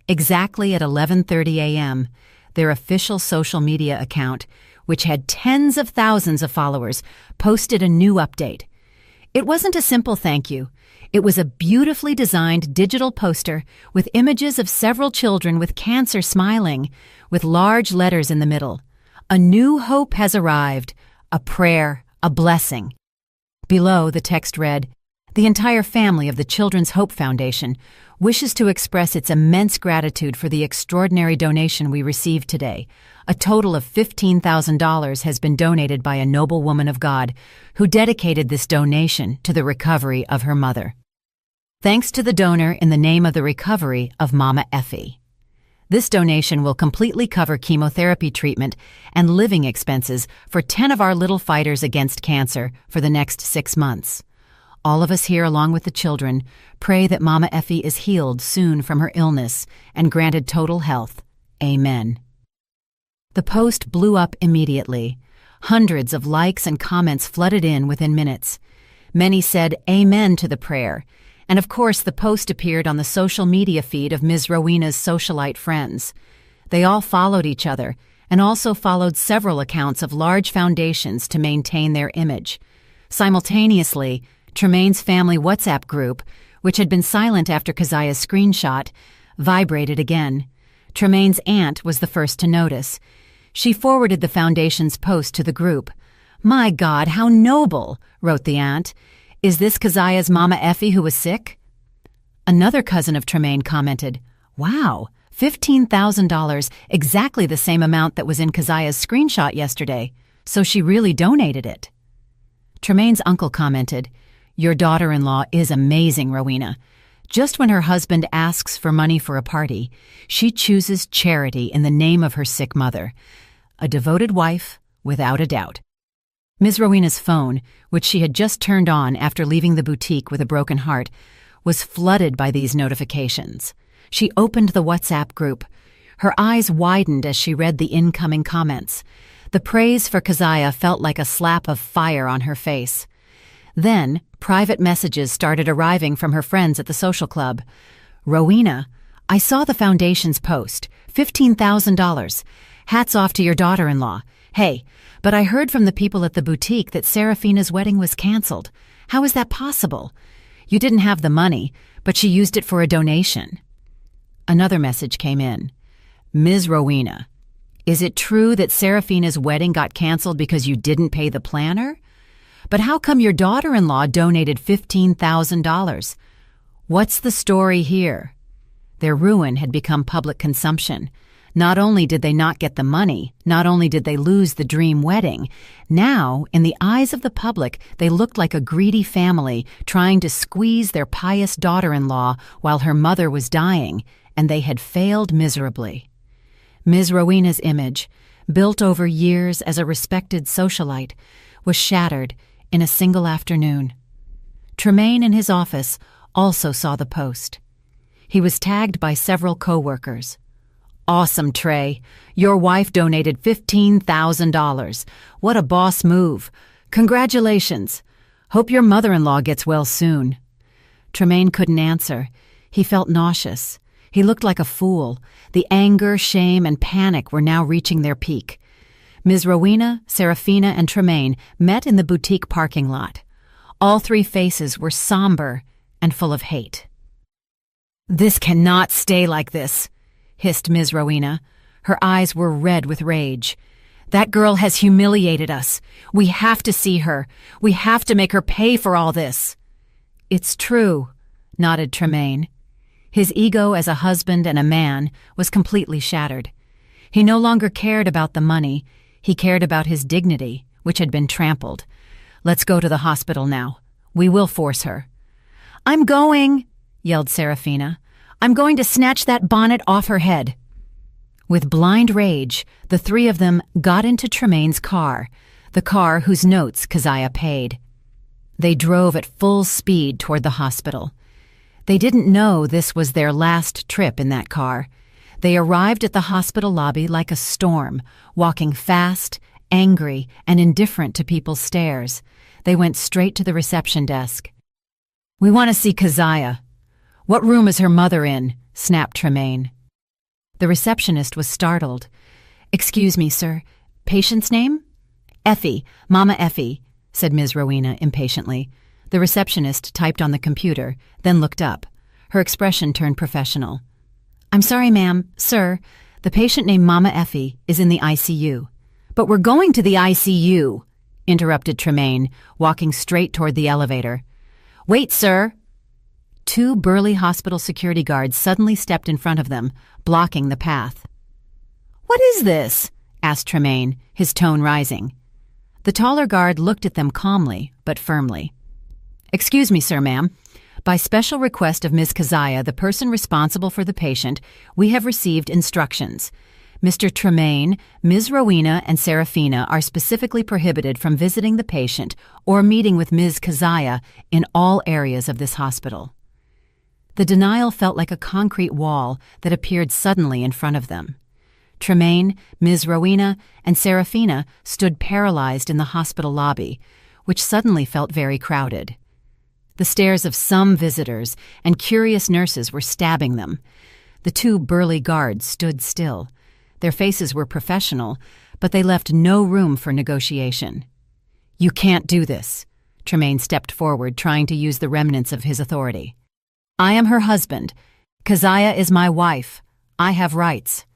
Exactly at 11:30 a.m., their official social media account, which had tens of thousands of followers, posted a new update. It wasn't a simple thank you. It was a beautifully designed digital poster with images of several children with cancer smiling, with large letters in the middle. A new hope has arrived, a prayer, a blessing. Below, the text read, The entire family of the Children's Hope Foundation wishes to express its immense gratitude for the extraordinary donation we received today. A total of $15,000 has been donated by a noble woman of God who dedicated this donation to the recovery of her mother. Thanks to the donor in the name of the recovery of Mama Effie. This donation will completely cover chemotherapy treatment and living expenses for 10 of our little fighters against cancer for the next 6 months. All of us here, along with the children, pray that Mama Effie is healed soon from her illness and granted total health. Amen. The post blew up immediately. Hundreds of likes and comments flooded in within minutes. Many said amen to the prayer, and of course the post appeared on the social media feed of Ms. Rowena's socialite friends. They all followed each other and also followed several accounts of large foundations to maintain their image. Simultaneously, Tremaine's family WhatsApp group, which had been silent after Keziah's screenshot, vibrated again. Tremaine's aunt was the first to notice. She forwarded the foundation's post to the group. "My God, how noble," wrote the aunt. "Is this Keziah's Mama Effie who was sick?" Another cousin of Tremaine commented, "Wow, $15,000, exactly the same amount that was in Keziah's screenshot yesterday. So she really donated it." Tremaine's uncle commented, "Your daughter-in-law is amazing, Rowena. Just when her husband asks for money for a party, she chooses charity in the name of her sick mother. A devoted wife, without a doubt." Ms. Rowena's phone, which she had just turned on after leaving the boutique with a broken heart, was flooded by these notifications. She opened the WhatsApp group. Her eyes widened as she read the incoming comments. The praise for Keziah felt like a slap of fire on her face. Then, private messages started arriving from her friends at the social club. "Rowena, I saw the foundation's post, $15,000. Hats off to your daughter-in-law. Hey, but I heard from the people at the boutique that Serafina's wedding was canceled. How is that possible? You didn't have the money, but she used it for a donation." Another message came in. "Ms. Rowena, is it true that Serafina's wedding got canceled because you didn't pay the planner? But how come your daughter-in-law donated $15,000? What's the story here?" Their ruin had become public consumption. Not only did they not get the money, not only did they lose the dream wedding, now, in the eyes of the public, they looked like a greedy family trying to squeeze their pious daughter-in-law while her mother was dying, and they had failed miserably. Ms. Rowena's image, built over years as a respected socialite, was shattered in a single afternoon. Tremaine in his office also saw the post. He was tagged by several co-workers. "Awesome, Trey. Your wife donated $15,000. What a boss move. Congratulations. Hope your mother-in-law gets well soon." Tremaine couldn't answer. He felt nauseous. He looked like a fool. The anger, shame, and panic were now reaching their peak. Ms. Rowena, Serafina, and Tremaine met in the boutique parking lot. All three faces were somber and full of hate. "This cannot stay like this," hissed Ms. Rowena. Her eyes were red with rage. "That girl has humiliated us. We have to see her. We have to make her pay for all this." "It's true," nodded Tremaine. His ego as a husband and a man was completely shattered. He no longer cared about the money. He cared about his dignity, which had been trampled. "Let's go to the hospital now. We will force her." "I'm going," yelled Serafina. "I'm going to snatch that bonnet off her head." With blind rage, the three of them got into Tremaine's car, the car whose notes Keziah paid. They drove at full speed toward the hospital. They didn't know this was their last trip in that car. They arrived at the hospital lobby like a storm, walking fast, angry, and indifferent to people's stares. They went straight to the reception desk. "We want to see Keziah." "What room is her mother in?" snapped Tremaine. The receptionist was startled. "Excuse me, sir. Patient's name?" "Effie, Mama Effie," said Ms. Rowena impatiently. The receptionist typed on the computer, then looked up. Her expression turned professional. "I'm sorry, ma'am. Sir, the patient named Mama Effie is in the ICU." "But we're going to the ICU," interrupted Tremaine, walking straight toward the elevator. "Wait, sir." Two burly hospital security guards suddenly stepped in front of them, blocking the path. "What is this?" asked Tremaine, his tone rising. The taller guard looked at them calmly, but firmly. "Excuse me, sir, ma'am. By special request of Ms. Keziah, the person responsible for the patient, we have received instructions. Mr. Tremaine, Ms. Rowena, and Serafina are specifically prohibited from visiting the patient or meeting with Ms. Keziah in all areas of this hospital." The denial felt like a concrete wall that appeared suddenly in front of them. Tremaine, Ms. Rowena, and Serafina stood paralyzed in the hospital lobby, which suddenly felt very crowded. The stares of some visitors and curious nurses were stabbing them. The two burly guards stood still. Their faces were professional, but they left no room for negotiation. "You can't do this." Tremaine stepped forward, trying to use the remnants of his authority. "I am her husband. Keziah is my wife. I have rights."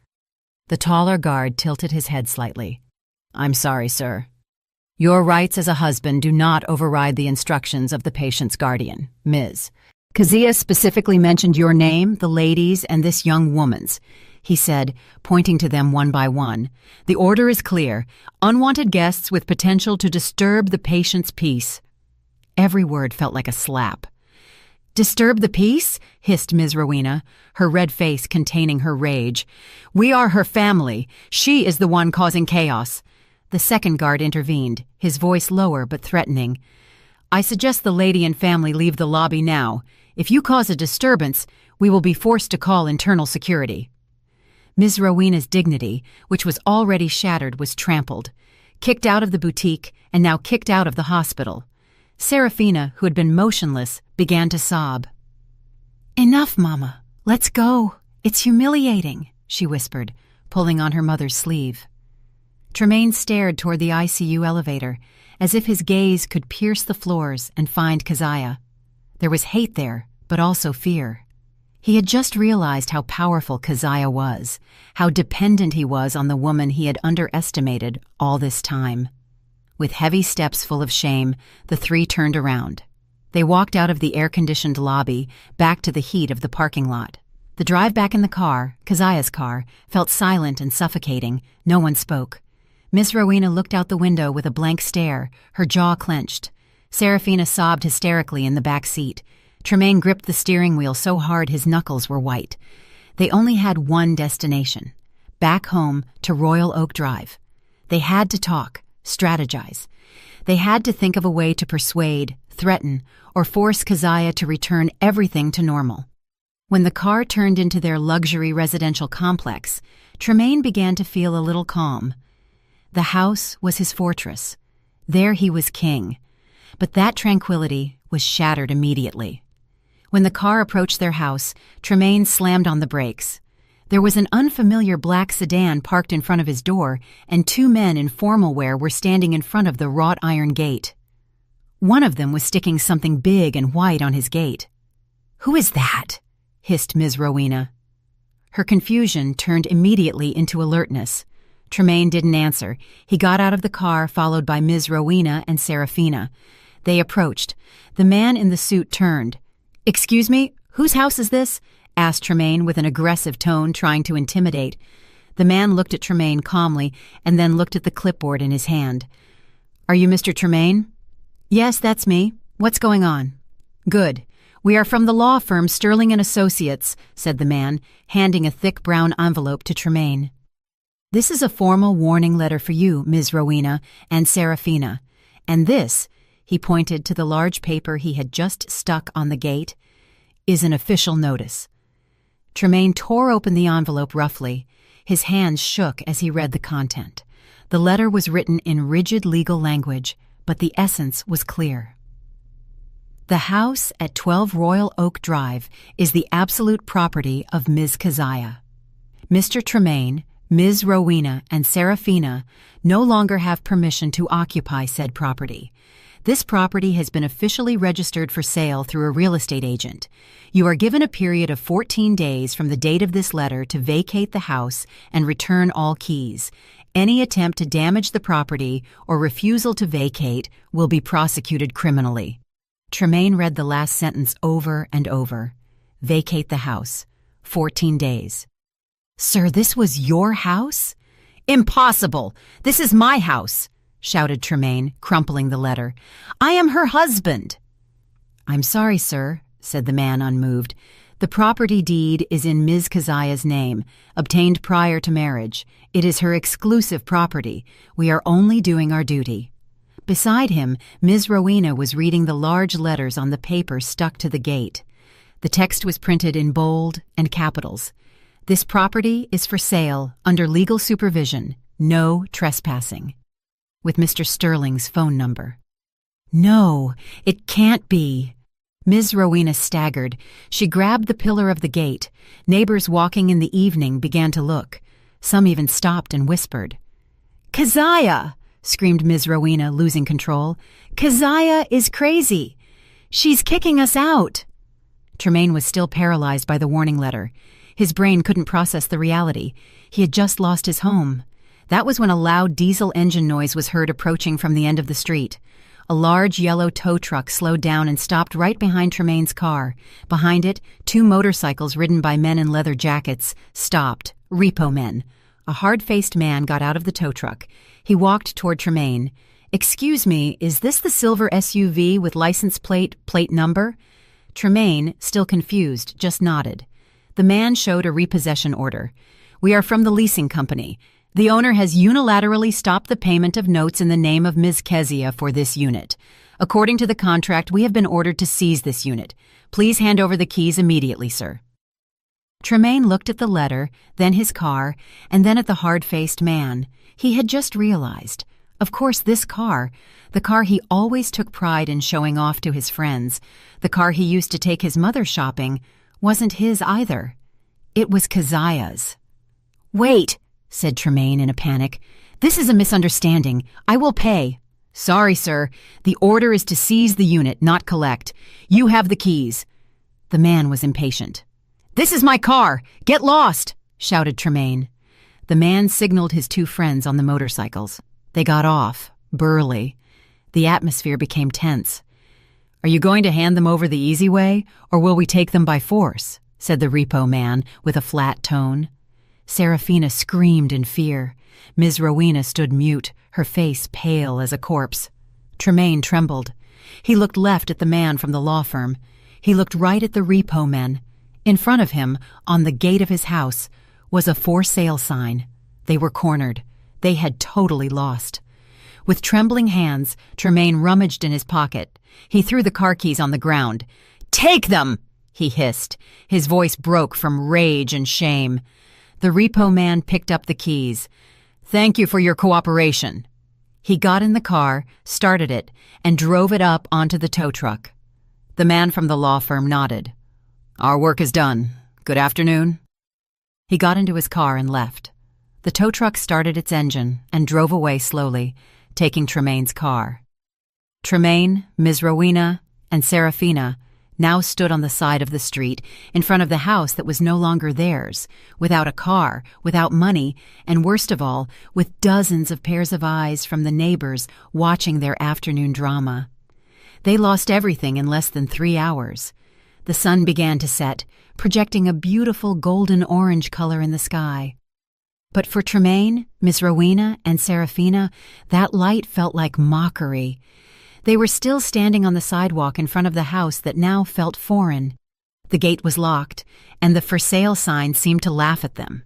The taller guard tilted his head slightly. "I'm sorry, sir. Your rights as a husband do not override the instructions of the patient's guardian, Ms. Keziah specifically mentioned your name, the lady's, and this young woman's," he said, pointing to them one by one. "The order is clear. Unwanted guests with potential to disturb the patient's peace." Every word felt like a slap. "Disturb the peace?" hissed Ms. Rowena, her red face containing her rage. "We are her family. She is the one causing chaos." The second guard intervened, his voice lower but threatening. "I suggest the lady and family leave the lobby now. If you cause a disturbance, we will be forced to call internal security." Ms. Rowena's dignity, which was already shattered, was trampled, kicked out of the boutique, and now kicked out of the hospital. Serafina, who had been motionless, began to sob. "Enough, Mama. Let's go. It's humiliating," she whispered, pulling on her mother's sleeve. Tremaine stared toward the ICU elevator, as if his gaze could pierce the floors and find Keziah. There was hate there, but also fear. He had just realized how powerful Keziah was, how dependent he was on the woman he had underestimated all this time. With heavy steps full of shame, the three turned around. They walked out of the air-conditioned lobby, back to the heat of the parking lot. The drive back in the car, Keziah's car, felt silent and suffocating. No one spoke. Miss Rowena looked out the window with a blank stare, her jaw clenched. Serafina sobbed hysterically in the back seat. Tremaine gripped the steering wheel so hard his knuckles were white. They only had one destination: back home to Royal Oak Drive. They had to talk, strategize. They had to think of a way to persuade, threaten, or force Keziah to return everything to normal. When the car turned into their luxury residential complex, Tremaine began to feel a little calm. The house was his fortress. There he was king. But that tranquility was shattered immediately. When the car approached their house, Tremaine slammed on the brakes. There was an unfamiliar black sedan parked in front of his door, and two men in formal wear were standing in front of the wrought iron gate. One of them was sticking something big and white on his gate. "Who is that?" hissed Ms. Rowena. Her confusion turned immediately into alertness. Tremaine didn't answer. He got out of the car, followed by Ms. Rowena and Serafina. They approached. The man in the suit turned. "Excuse me, whose house is this?" asked Tremaine with an aggressive tone, trying to intimidate. The man looked at Tremaine calmly and then looked at the clipboard in his hand. "Are you Mr. Tremaine?" "Yes, that's me. What's going on?" "Good. We are from the law firm Sterling & Associates," said the man, handing a thick brown envelope to Tremaine. "This is a formal warning letter for you, Ms. Rowena and Serafina. And this," he pointed to the large paper he had just stuck on the gate, "is an official notice." Tremaine tore open the envelope roughly. His hands shook as he read the content. The letter was written in rigid legal language, but the essence was clear. The house at 12 Royal Oak Drive is the absolute property of Ms. Keziah. Mr. Tremaine, Ms. Rowena, and Serafina no longer have permission to occupy said property. This property has been officially registered for sale through a real estate agent. You are given a period of 14 days from the date of this letter to vacate the house and return all keys. Any attempt to damage the property or refusal to vacate will be prosecuted criminally. Tremaine read the last sentence over and over. Vacate the house. 14 days. "Sir, this was your house?" "Impossible! This is my house!" shouted Tremaine, crumpling the letter. "I am her husband!" "I'm sorry, sir," said the man, unmoved. "The property deed is in Ms. Keziah's name, obtained prior to marriage. It is her exclusive property. We are only doing our duty." Beside him, Ms. Rowena was reading the large letters on the paper stuck to the gate. The text was printed in bold and capitals. "This property is for sale under legal supervision. No trespassing." With Mr. Sterling's phone number. "No, it can't be." Ms. Rowena staggered. She grabbed the pillar of the gate. Neighbors walking in the evening began to look. Some even stopped and whispered. "Keziah!" screamed Ms. Rowena, losing control. "Keziah is crazy. She's kicking us out." Tremaine was still paralyzed by the warning letter. His brain couldn't process the reality. He had just lost his home. That was when a loud diesel engine noise was heard approaching from the end of the street. A large yellow tow truck slowed down and stopped right behind Tremaine's car. Behind it, two motorcycles ridden by men in leather jackets stopped. Repo men. A hard-faced man got out of the tow truck. He walked toward Tremaine. "Excuse me, is this the silver SUV with license plate number?" Tremaine, still confused, just nodded. The man showed a repossession order. "We are from the leasing company. The owner has unilaterally stopped the payment of notes in the name of Ms. Keziah for this unit. According to the contract, we have been ordered to seize this unit. Please hand over the keys immediately, sir." Tremaine looked at the letter, then his car, and then at the hard-faced man. He had just realized. Of course, this car, the car he always took pride in showing off to his friends, the car he used to take his mother shopping, wasn't his either. It was Keziah's. "Wait!" said Tremaine in a panic. "This is a misunderstanding. I will pay." "Sorry, sir. The order is to seize the unit, not collect. You have the keys." The man was impatient. "This is my car! Get lost!" shouted Tremaine. The man signaled his two friends on the motorcycles. They got off, burly. The atmosphere became tense. "Are you going to hand them over the easy way, or will we take them by force?" said the repo man with a flat tone. Serafina screamed in fear. Ms. Rowena stood mute, her face pale as a corpse. Tremaine trembled. He looked left at the man from the law firm. He looked right at the repo men. In front of him, on the gate of his house, was a for sale sign. They were cornered. They had totally lost. With trembling hands, Tremaine rummaged in his pocket. He threw the car keys on the ground. "Take them!" he hissed. His voice broke from rage and shame. The repo man picked up the keys. "Thank you for your cooperation." He got in the car, started it, and drove it up onto the tow truck. The man from the law firm nodded. "Our work is done. Good afternoon." He got into his car and left. The tow truck started its engine and drove away slowly, taking Tremaine's car. Tremaine, Ms. Rowena, and Serafina now stood on the side of the street in front of the house that was no longer theirs, without a car, without money, and worst of all, with dozens of pairs of eyes from the neighbors watching their afternoon drama. They lost everything in less than 3 hours. The sun began to set, projecting a beautiful golden-orange color in the sky. But for Tremaine, Miss Rowena, and Serafina, that light felt like mockery. They were still standing on the sidewalk in front of the house that now felt foreign. The gate was locked, and the for sale sign seemed to laugh at them.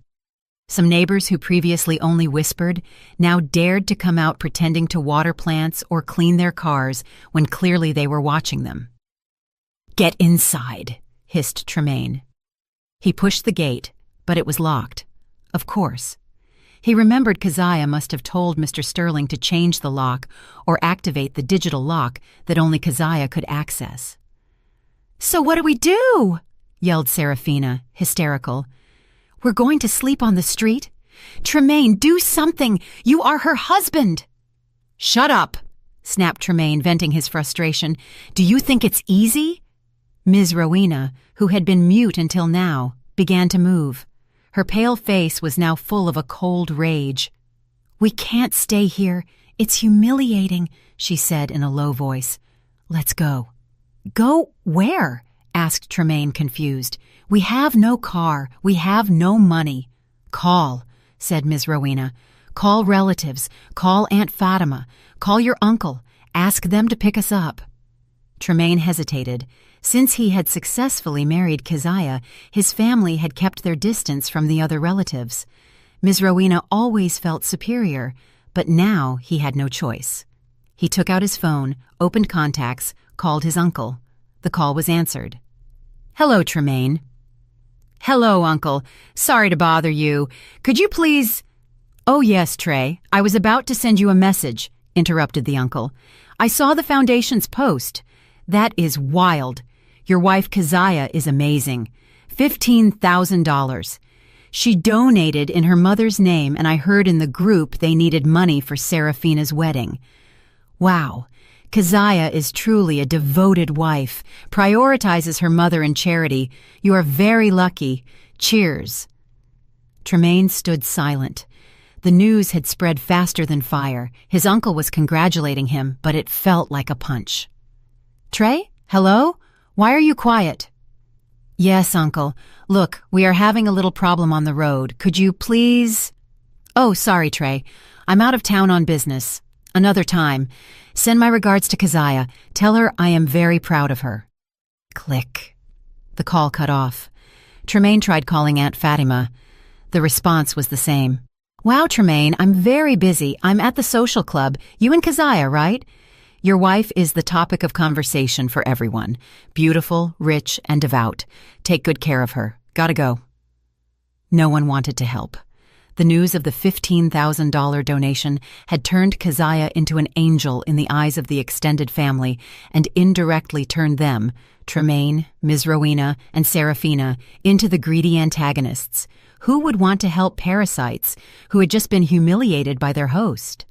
Some neighbors who previously only whispered now dared to come out pretending to water plants or clean their cars when clearly they were watching them. "Get inside," hissed Tremaine. He pushed the gate, but it was locked. Of course. He remembered Keziah must have told Mr. Sterling to change the lock or activate the digital lock that only Keziah could access. "So what do we do?" yelled Serafina, hysterical. "We're going to sleep on the street? Tremaine, do something! You are her husband!" "Shut up!" snapped Tremaine, venting his frustration. "Do you think it's easy?" Ms. Rowena, who had been mute until now, began to move. Her pale face was now full of a cold rage. "We can't stay here. It's humiliating," she said in a low voice. "Let's go." "Go where?" asked Tremaine, confused. "We have no car. We have no money." "Call," said Ms. Rowena. "Call relatives. Call Aunt Fatima. Call your uncle. Ask them to pick us up." Tremaine hesitated. Since he had successfully married Keziah, his family had kept their distance from the other relatives. Ms. Rowena always felt superior, but now he had no choice. He took out his phone, opened contacts, called his uncle. The call was answered. "Hello, Tremaine." "Hello, Uncle. Sorry to bother you. Could you please—" "Oh, yes, Trey. I was about to send you a message," interrupted the uncle. "I saw the Foundation's post. That is wild. Your wife Keziah is amazing. $15,000. She donated in her mother's name, and I heard in the group they needed money for Serafina's wedding. Wow, Keziah is truly a devoted wife, prioritizes her mother in charity. You are very lucky. Cheers." Tremaine stood silent. The news had spread faster than fire. His uncle was congratulating him, but it felt like a punch. "Trey? Hello? Why are you quiet?" "Yes, Uncle. Look, we are having a little problem on the road. Could you please—" "Oh, sorry, Trey. I'm out of town on business. Another time. Send my regards to Keziah. Tell her I am very proud of her." Click. The call cut off. Tremaine tried calling Aunt Fatima. The response was the same. "Wow, Tremaine, I'm very busy. I'm at the social club. You and Keziah, right? Your wife is the topic of conversation for everyone. Beautiful, rich, and devout. Take good care of her. Gotta go." No one wanted to help. The news of the $15,000 donation had turned Keziah into an angel in the eyes of the extended family and indirectly turned them, Tremaine, Ms. Rowena, and Seraphina, into the greedy antagonists. Who would want to help parasites who had just been humiliated by their host?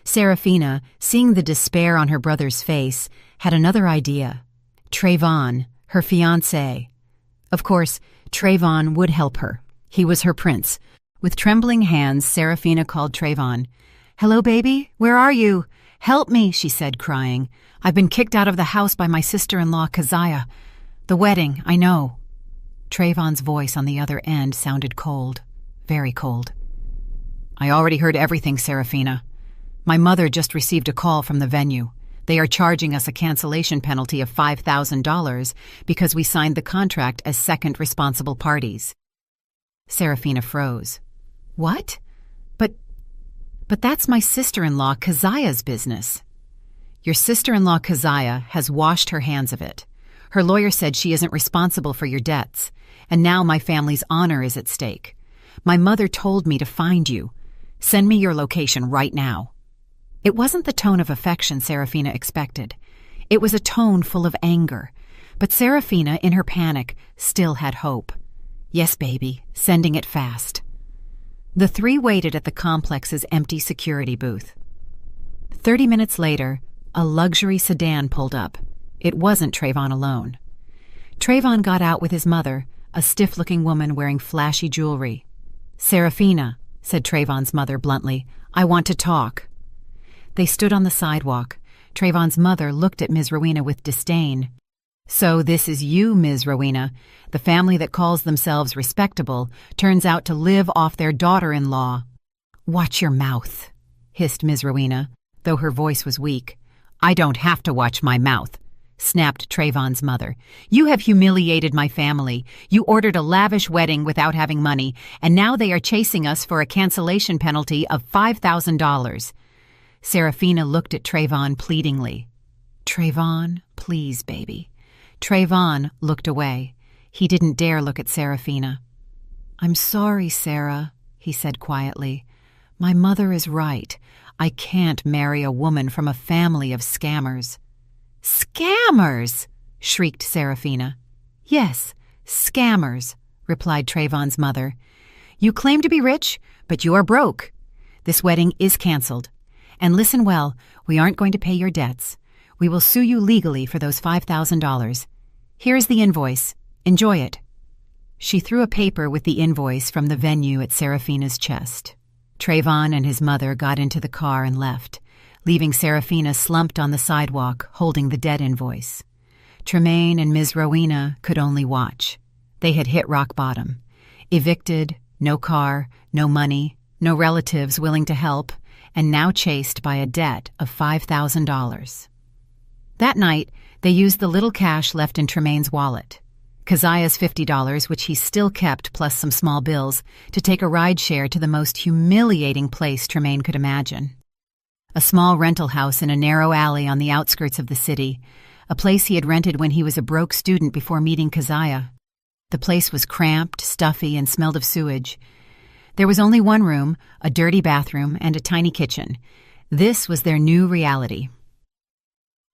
Seraphina, seeing the despair on her brother's face, had another idea. Trayvon, her fiancé. Of course, Trayvon would help her. He was her prince. With trembling hands, Seraphina called Trayvon. "Hello, baby? Where are you? Help me," she said, crying. "I've been kicked out of the house by my sister-in-law, Keziah. The wedding, I know." Trayvon's voice on the other end sounded cold, very cold. "I already heard everything, Seraphina. My mother just received a call from the venue. They are charging us a cancellation penalty of $5,000 because we signed the contract as second responsible parties." Seraphina froze. "What? But that's my sister-in-law Keziah's business." "Your sister-in-law Keziah has washed her hands of it. Her lawyer said she isn't responsible for your debts, and now my family's honor is at stake. My mother told me to find you. Send me your location right now." It wasn't the tone of affection Seraphina expected. It was a tone full of anger. But Seraphina, in her panic, still had hope. "Yes, baby, sending it fast." The three waited at the complex's empty security booth. 30 minutes later, a luxury sedan pulled up. It wasn't Trayvon alone. Trayvon got out with his mother, a stiff-looking woman wearing flashy jewelry. "Seraphina," said Trayvon's mother bluntly, "I want to talk." They stood on the sidewalk. Trayvon's mother looked at Ms. Rowena with disdain. "So this is you, Ms. Rowena. The family that calls themselves respectable turns out to live off their daughter-in-law." "Watch your mouth," hissed Ms. Rowena, though her voice was weak. "I don't have to watch my mouth," snapped Trayvon's mother. "You have humiliated my family. You ordered a lavish wedding without having money, and now they are chasing us for a cancellation penalty of $5,000. Seraphina looked at Trayvon pleadingly. "Trayvon, please, baby." Trayvon looked away. He didn't dare look at Seraphina. "I'm sorry, Sarah," he said quietly. "My mother is right. I can't marry a woman from a family of scammers." "Scammers!" shrieked Seraphina. "Yes, scammers," replied Trayvon's mother. "You claim to be rich, but you are broke. This wedding is canceled. And listen well, we aren't going to pay your debts. We will sue you legally for those $5,000. Here is the invoice. Enjoy it." She threw a paper with the invoice from the venue at Seraphina's chest. Trayvon and his mother got into the car and left, leaving Seraphina slumped on the sidewalk holding the debt invoice. Tremaine and Ms. Rowena could only watch. They had hit rock bottom. Evicted, no car, no money, no relatives willing to help, and now chased by a debt of $5,000. That night, they used the little cash left in Tremaine's wallet, Keziah's $50, which he still kept plus some small bills, to take a ride share to the most humiliating place Tremaine could imagine. A small rental house in a narrow alley on the outskirts of the city, a place he had rented when he was a broke student before meeting Keziah. The place was cramped, stuffy, and smelled of sewage. There was only one room, a dirty bathroom, and a tiny kitchen. This was their new reality.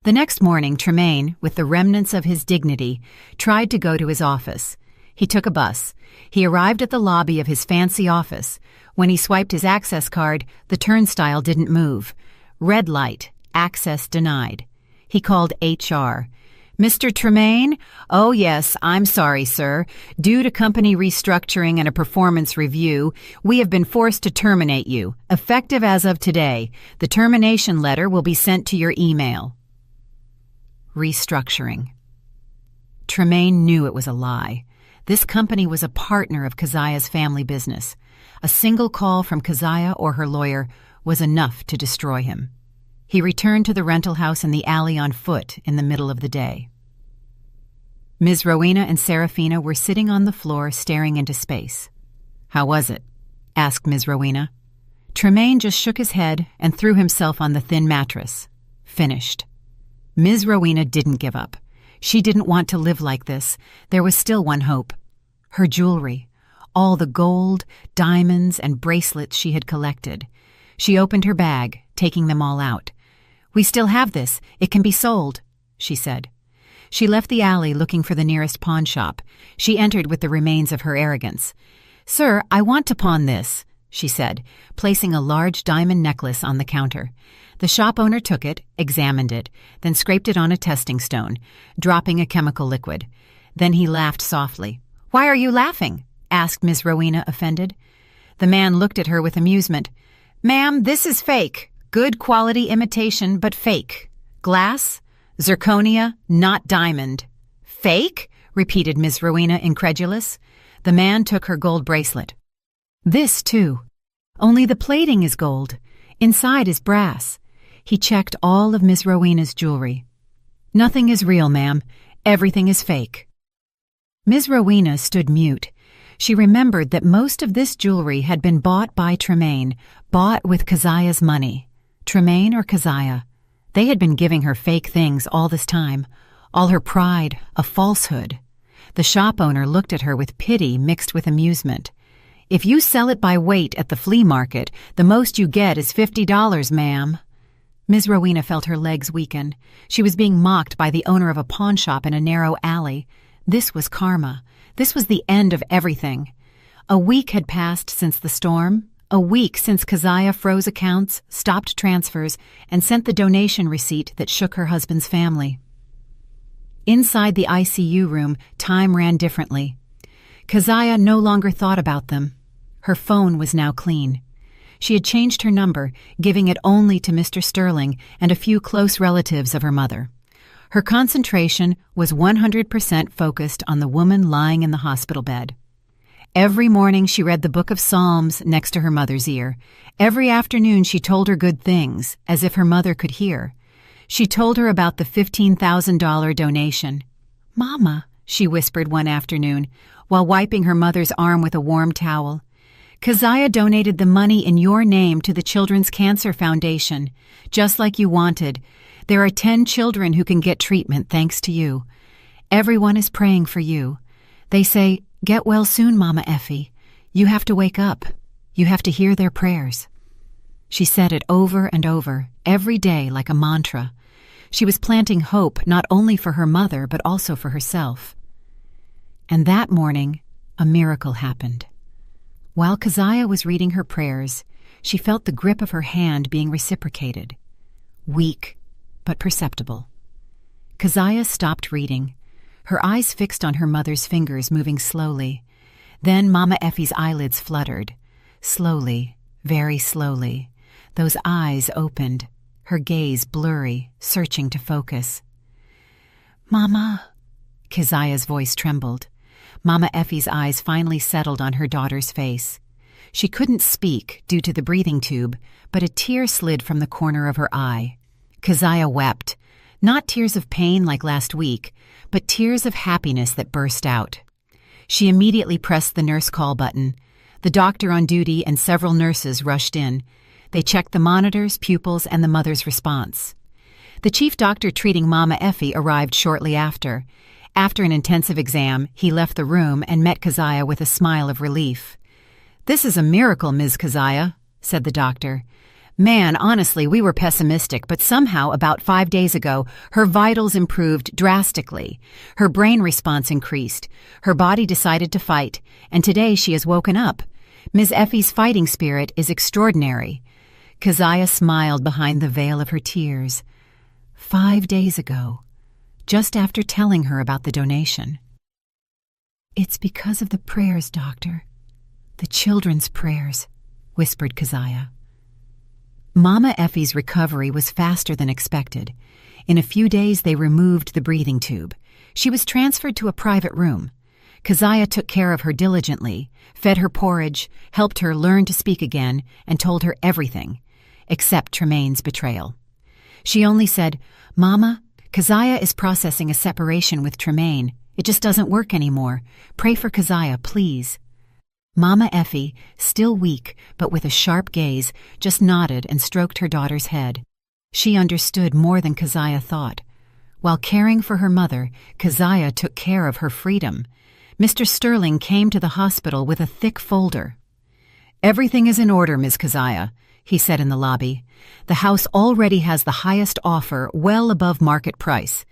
The next morning, Tremaine, with the remnants of his dignity, tried to go to his office. He took a bus. He arrived at the lobby of his fancy office. When he swiped his access card, the turnstile didn't move. Red light, access denied. He called HR. "Mr. Tremaine? Oh, yes, I'm sorry, sir. Due to company restructuring and a performance review, we have been forced to terminate you, effective as of today. The termination letter will be sent to your email." Restructuring. Tremaine knew it was a lie. This company was a partner of Keziah's family business. A single call from Keziah or her lawyer was enough to destroy him. He returned to the rental house in the alley on foot in the middle of the day. Ms. Rowena and Seraphina were sitting on the floor staring into space. "How was it?" asked Ms. Rowena. Tremaine just shook his head and threw himself on the thin mattress. Finished. Ms. Rowena didn't give up. She didn't want to live like this. There was still one hope. Her jewelry. all the gold, diamonds, and bracelets she had collected. She opened her bag, taking them all out. "We still have this. It can be sold," she said. She left the alley looking for the nearest pawn shop. She entered with the remains of her arrogance. "Sir, I want to pawn this," she said, placing a large diamond necklace on the counter. The shop owner took it, examined it, then scraped it on a testing stone, dropping a chemical liquid. Then he laughed softly. "Why are you laughing?" asked Miss Rowena, offended. The man looked at her with amusement. "Ma'am, this is fake. Good quality imitation, but fake. Glass? Zirconia, not diamond." "Fake?" repeated Miss Rowena, incredulous. The man took her gold bracelet. "This, too. Only the plating is gold. Inside is brass." He checked all of Miss Rowena's jewelry. "Nothing is real, ma'am. Everything is fake." Miss Rowena stood mute. She remembered that most of this jewelry had been bought by Tremaine, bought with Keziah's money. Tremaine or Keziah? They had been giving her fake things all this time, all her pride, a falsehood. The shop owner looked at her with pity mixed with amusement. "If you sell it by weight at the flea market, the most you get is $50, ma'am." Miss Rowena felt her legs weaken. She was being mocked by the owner of a pawn shop in a narrow alley. This was karma. This was the end of everything. A week had passed since the storm. A week since Keziah froze accounts, stopped transfers, and sent the donation receipt that shook her husband's family. Inside the ICU room, time ran differently. Keziah no longer thought about them. Her phone was now clean. She had changed her number, giving it only to Mr. Sterling and a few close relatives of her mother. Her concentration was 100% focused on the woman lying in the hospital bed. Every morning she read the book of Psalms next to her mother's ear. Every afternoon she told her good things, as if her mother could hear. She told her about the $15,000 donation. "Mama," she whispered one afternoon, while wiping her mother's arm with a warm towel, "Keziah donated the money in your name to the Children's Cancer Foundation, just like you wanted. There are 10 children who can get treatment thanks to you. Everyone is praying for you. They say, 'Get well soon, Mama Effie. You have to wake up. You have to hear their prayers.'" She said it over and over, every day like a mantra. She was planting hope not only for her mother but also for herself. And that morning, a miracle happened. While Keziah was reading her prayers, she felt the grip of her hand being reciprocated. Weak, but perceptible. Keziah stopped reading, her eyes fixed on her mother's fingers moving slowly. Then Mama Effie's eyelids fluttered. Slowly, very slowly, those eyes opened, her gaze blurry, searching to focus. "Mama," Keziah's voice trembled. Mama Effie's eyes finally settled on her daughter's face. She couldn't speak due to the breathing tube, but a tear slid from the corner of her eye. Keziah wept, not tears of pain like last week, but tears of happiness that burst out. She immediately pressed the nurse call button. The doctor on duty and several nurses rushed in. They checked the monitors, pupils, and the mother's response. The chief doctor treating Mama Effie arrived shortly after. After an intensive exam, he left the room and met Keziah with a smile of relief. "This is a miracle, Ms. Keziah," said the doctor. "Man, honestly, we were pessimistic, but somehow about 5 days ago, her vitals improved drastically. Her brain response increased. Her body decided to fight, and today she has woken up. Ms. Effie's fighting spirit is extraordinary." Keziah smiled behind the veil of her tears. 5 days ago, just after telling her about the donation. "It's because of the prayers, doctor. The children's prayers," whispered Keziah. Mama Effie's recovery was faster than expected. In a few days they removed the breathing tube. She was transferred to a private room. Keziah took care of her diligently, fed her porridge, helped her learn to speak again, and told her everything, except Tremaine's betrayal. She only said, "Mama, Keziah is processing a separation with Tremaine. It just doesn't work anymore. Pray for Keziah, please." Mama Effie, still weak but with a sharp gaze, just nodded and stroked her daughter's head. She understood more than Keziah thought. While caring for her mother, Keziah took care of her freedom. Mr. Sterling came to the hospital with a thick folder. "Everything is in order, Ms. Keziah," he said in the lobby. "The house already has the highest offer, well above market price.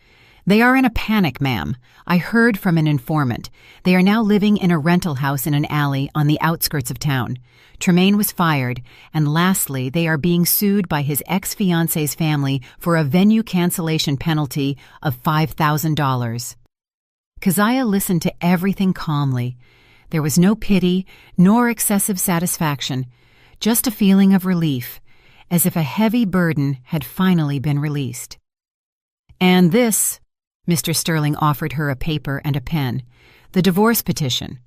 They are in a panic, ma'am. I heard from an informant. They are now living in a rental house in an alley on the outskirts of town. Tremaine was fired, and lastly, they are being sued by his ex-fiancée's family for a venue cancellation penalty of $5,000. Keziah listened to everything calmly. There was no pity nor excessive satisfaction, just a feeling of relief, as if a heavy burden had finally been released. "And this," Mr. Sterling offered her a paper and a pen, "the divorce petition.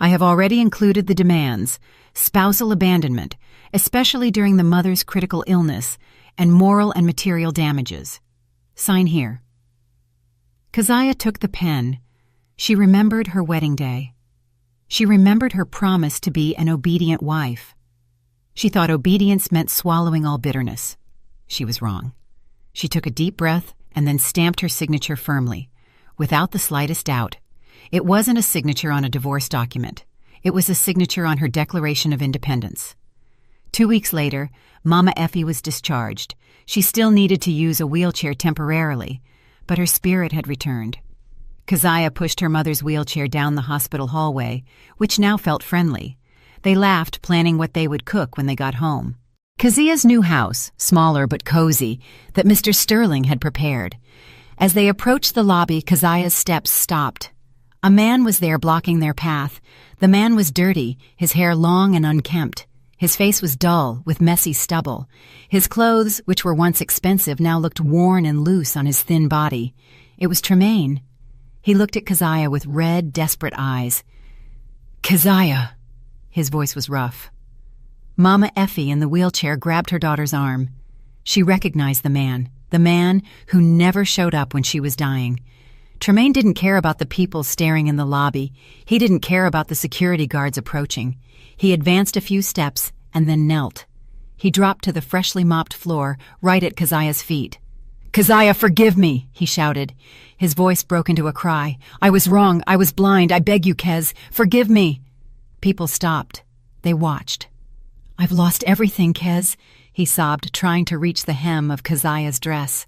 I have already included the demands: spousal abandonment, especially during the mother's critical illness, and moral and material damages. Sign here." Keziah took the pen. She remembered her wedding day. She remembered her promise to be an obedient wife. She thought obedience meant swallowing all bitterness. She was wrong. She took a deep breath and then stamped her signature firmly, without the slightest doubt. It wasn't a signature on a divorce document. It was a signature on her Declaration of Independence. 2 weeks later, Mama Effie was discharged. She still needed to use a wheelchair temporarily, but her spirit had returned. Keziah pushed her mother's wheelchair down the hospital hallway, which now felt friendly. They laughed, planning what they would cook when they got home. Keziah's new house, smaller but cozy, that Mr. Sterling had prepared. As they approached the lobby, Keziah's steps stopped. A man was there blocking their path. The man was dirty, his hair long and unkempt. His face was dull, with messy stubble. His clothes, which were once expensive, now looked worn and loose on his thin body. It was Tremaine. He looked at Keziah with red, desperate eyes. "Keziah!" His voice was rough. Mama Effie in the wheelchair grabbed her daughter's arm. She recognized the man who never showed up when she was dying. Tremaine didn't care about the people staring in the lobby. He didn't care about the security guards approaching. He advanced a few steps and then knelt. He dropped to the freshly mopped floor, right at Keziah's feet. "Keziah, forgive me," he shouted. His voice broke into a cry. "I was wrong. I was blind. I beg you, Kez. Forgive me." People stopped. They watched. "I've lost everything, Kez," he sobbed, trying to reach the hem of Keziah's dress.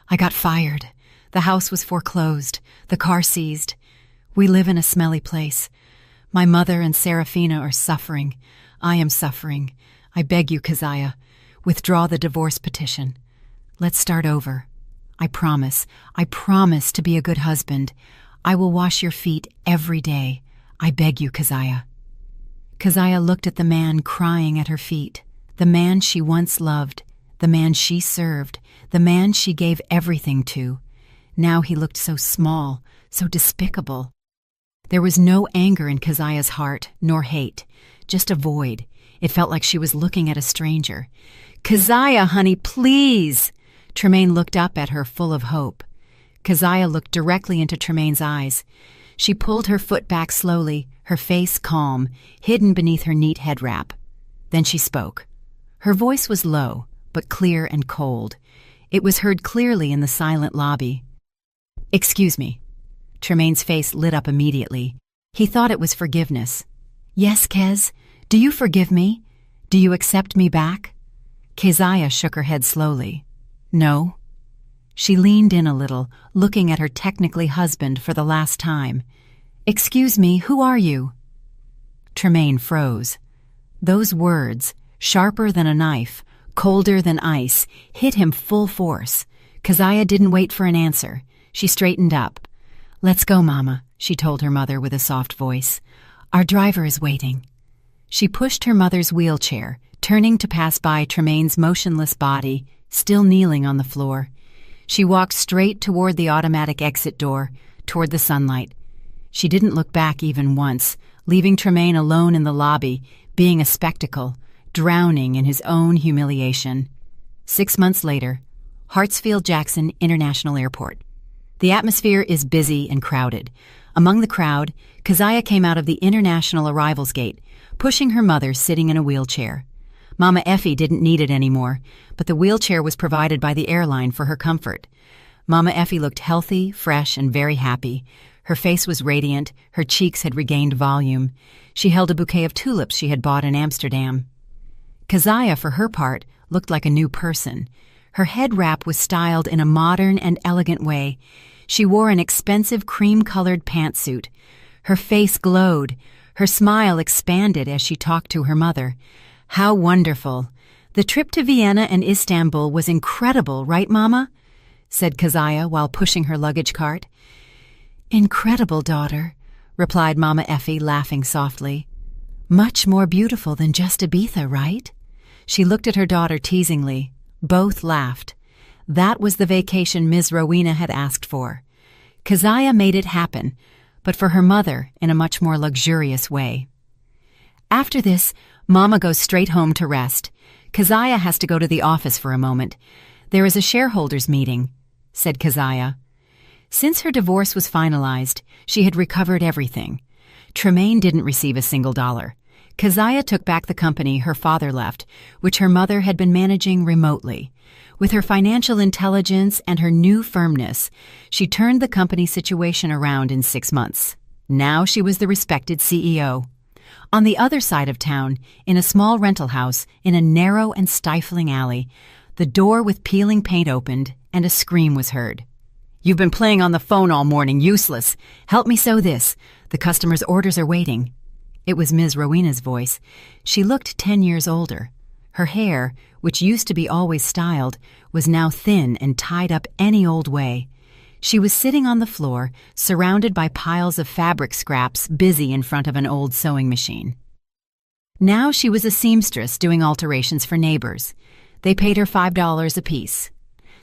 "I got fired. The house was foreclosed. The car seized. We live in a smelly place. My mother and Serafina are suffering. I am suffering. I beg you, Keziah, withdraw the divorce petition. Let's start over. I promise to be a good husband. I will wash your feet every day. I beg you, Keziah." Keziah looked at the man crying at her feet, the man she once loved, the man she served, the man she gave everything to. Now he looked so small, so despicable. There was no anger in Keziah's heart, nor hate, just a void. It felt like she was looking at a stranger. "Keziah, honey, please!" Tremaine looked up at her full of hope. Keziah looked directly into Tremaine's eyes. She pulled her foot back slowly, her face calm, hidden beneath her neat head wrap. Then she spoke. Her voice was low, but clear and cold. It was heard clearly in the silent lobby. "Excuse me." Tremaine's face lit up immediately. He thought it was forgiveness. "Yes, Kez? Do you forgive me? Do you accept me back?" Keziah shook her head slowly. "No." She leaned in a little, looking at her technically husband for the last time. "Excuse me, who are you?" Tremaine froze. Those words, sharper than a knife, colder than ice, hit him full force. Keziah didn't wait for an answer. She straightened up. "Let's go, Mama," she told her mother with a soft voice. "Our driver is waiting." She pushed her mother's wheelchair, turning to pass by Tremaine's motionless body, still kneeling on the floor. She walked straight toward the automatic exit door, toward the sunlight. She didn't look back even once, leaving Tremaine alone in the lobby, being a spectacle, drowning in his own humiliation. 6 months later, Hartsfield-Jackson International Airport. The atmosphere is busy and crowded. Among the crowd, Keziah came out of the international arrivals gate, pushing her mother sitting in a wheelchair. Mama Effie didn't need it anymore, but the wheelchair was provided by the airline for her comfort. Mama Effie looked healthy, fresh, and very happy. Her face was radiant, her cheeks had regained volume. She held a bouquet of tulips she had bought in Amsterdam. Keziah, for her part, looked like a new person. Her head wrap was styled in a modern and elegant way. She wore an expensive cream-colored pantsuit. Her face glowed. Her smile expanded as she talked to her mother. How wonderful! The trip to Vienna and Istanbul was incredible, right, Mama? Said Keziah while pushing her luggage cart. Incredible, daughter, replied Mama Effie, laughing softly. Much more beautiful than just Ibiza, right? She looked at her daughter teasingly. Both laughed. That was the vacation Ms. Rowena had asked for. Keziah made it happen, but for her mother in a much more luxurious way. After this, Mama goes straight home to rest. Keziah has to go to the office for a moment. There is a shareholders' meeting, said Keziah. Since her divorce was finalized, she had recovered everything. Tremaine didn't receive a single dollar. Keziah took back the company her father left, which her mother had been managing remotely. With her financial intelligence and her new firmness, she turned the company situation around in 6 months. Now she was the respected CEO. On the other side of town, in a small rental house in a narrow and stifling alley, the door with peeling paint opened and a scream was heard. You've been playing on the phone all morning, useless. Help me sew this. The customer's orders are waiting. It was Ms. Rowena's voice. She looked 10 years older. Her hair, which used to be always styled, was now thin and tied up any old way. She was sitting on the floor, surrounded by piles of fabric scraps, busy in front of an old sewing machine. Now she was a seamstress doing alterations for neighbors. They paid her $5 apiece.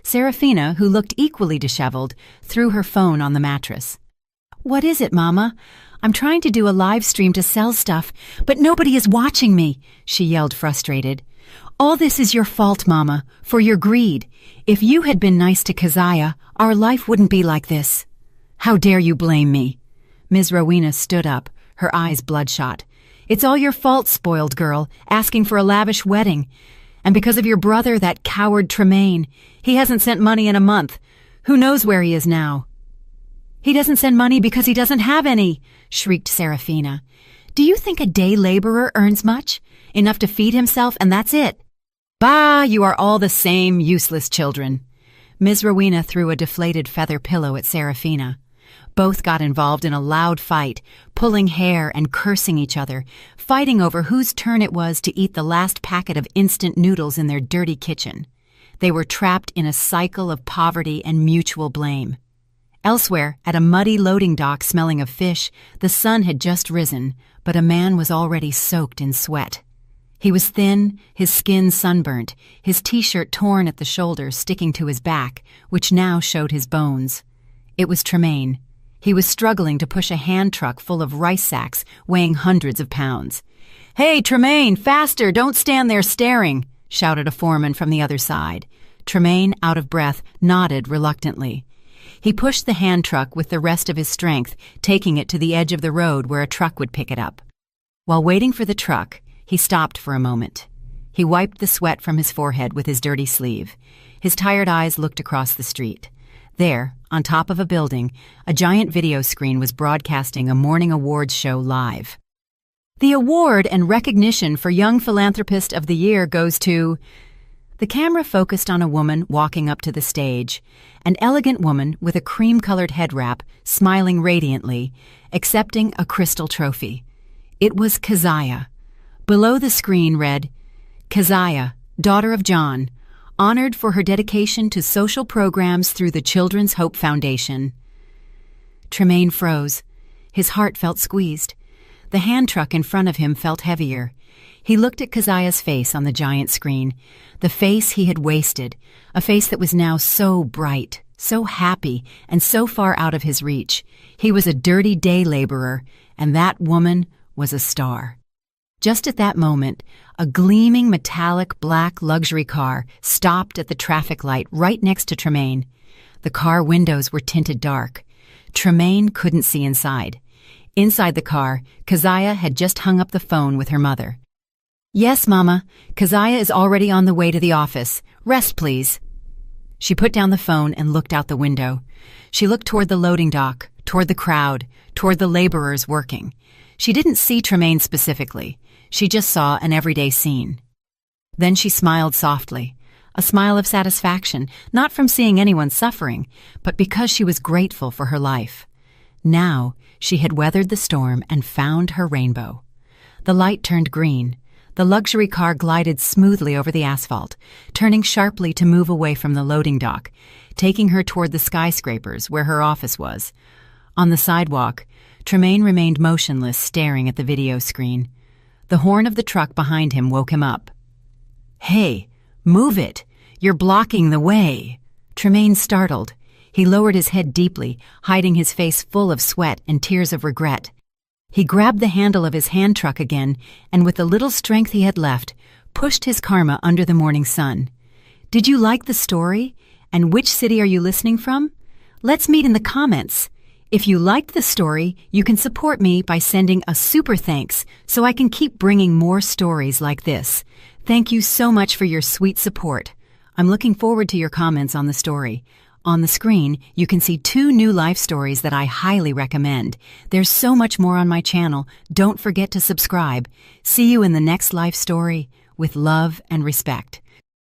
Serafina, who looked equally disheveled, threw her phone on the mattress. What is it, Mama? I'm trying to do a live stream to sell stuff, but nobody is watching me, she yelled, frustrated. All this is your fault, Mama, for your greed. If you had been nice to Keziah, our life wouldn't be like this. How dare you blame me? Ms. Rowena stood up, her eyes bloodshot. It's all your fault, spoiled girl, asking for a lavish wedding. And because of your brother, that coward Tremaine. He hasn't sent money in a month. Who knows where he is now? He doesn't send money because he doesn't have any, shrieked Serafina. Do you think a day laborer earns much? Enough to feed himself, and that's it. Bah, you are all the same, useless children. Ms. Rowena threw a deflated feather pillow at Serafina. Both got involved in a loud fight, pulling hair and cursing each other, fighting over whose turn it was to eat the last packet of instant noodles in their dirty kitchen. They were trapped in a cycle of poverty and mutual blame. Elsewhere, at a muddy loading dock smelling of fish, the sun had just risen, but a man was already soaked in sweat. He was thin, his skin sunburnt, his t-shirt torn at the shoulders sticking to his back, which now showed his bones. It was Tremaine. He was struggling to push a hand truck full of rice sacks weighing hundreds of pounds. Hey, Tremaine, faster, don't stand there staring, shouted a foreman from the other side. Tremaine, out of breath, nodded reluctantly. He pushed the hand truck with the rest of his strength, taking it to the edge of the road where a truck would pick it up. While waiting for the truck, he stopped for a moment. He wiped the sweat from his forehead with his dirty sleeve. His tired eyes looked across the street. There, on top of a building, a giant video screen was broadcasting a morning awards show live. The award and recognition for Young Philanthropist of the Year goes to... The camera focused on a woman walking up to the stage, an elegant woman with a cream-colored head wrap, smiling radiantly, accepting a crystal trophy. It was Keziah. Below the screen read, Keziah, daughter of John, honored for her dedication to social programs through the Children's Hope Foundation. Tremaine froze. His heart felt squeezed. The hand truck in front of him felt heavier. He looked at Keziah's face on the giant screen, the face he had wasted, a face that was now so bright, so happy, and so far out of his reach. He was a dirty day laborer, and that woman was a star. Just at that moment, a gleaming metallic black luxury car stopped at the traffic light right next to Tremaine. The car windows were tinted dark. Tremaine couldn't see inside. Inside the car, Keziah had just hung up the phone with her mother. Yes, Mama. Keziah is already on the way to the office. Rest, please. She put down the phone and looked out the window. She looked toward the loading dock, toward the crowd, toward the laborers working. She didn't see Tremaine specifically. She just saw an everyday scene. Then she smiled softly, a smile of satisfaction, not from seeing anyone suffering, but because she was grateful for her life. Now she had weathered the storm and found her rainbow. The light turned green. The luxury car glided smoothly over the asphalt, turning sharply to move away from the loading dock, taking her toward the skyscrapers where her office was. On the sidewalk, Tremaine remained motionless, staring at the video screen. The horn of the truck behind him woke him up. "Hey, move it! You're blocking the way!" Tremaine startled. He lowered his head deeply, hiding his face full of sweat and tears of regret. He grabbed the handle of his hand truck again, and with the little strength he had left, pushed his karma under the morning sun. Did you like the story? And which city are you listening from? Let's meet in the comments. If you liked the story, you can support me by sending a super thanks so I can keep bringing more stories like this. Thank you so much for your sweet support. I'm looking forward to your comments on the story. On the screen, you can see 2 new life stories that I highly recommend. There's so much more on my channel. Don't forget to subscribe. See you in the next life story with love and respect.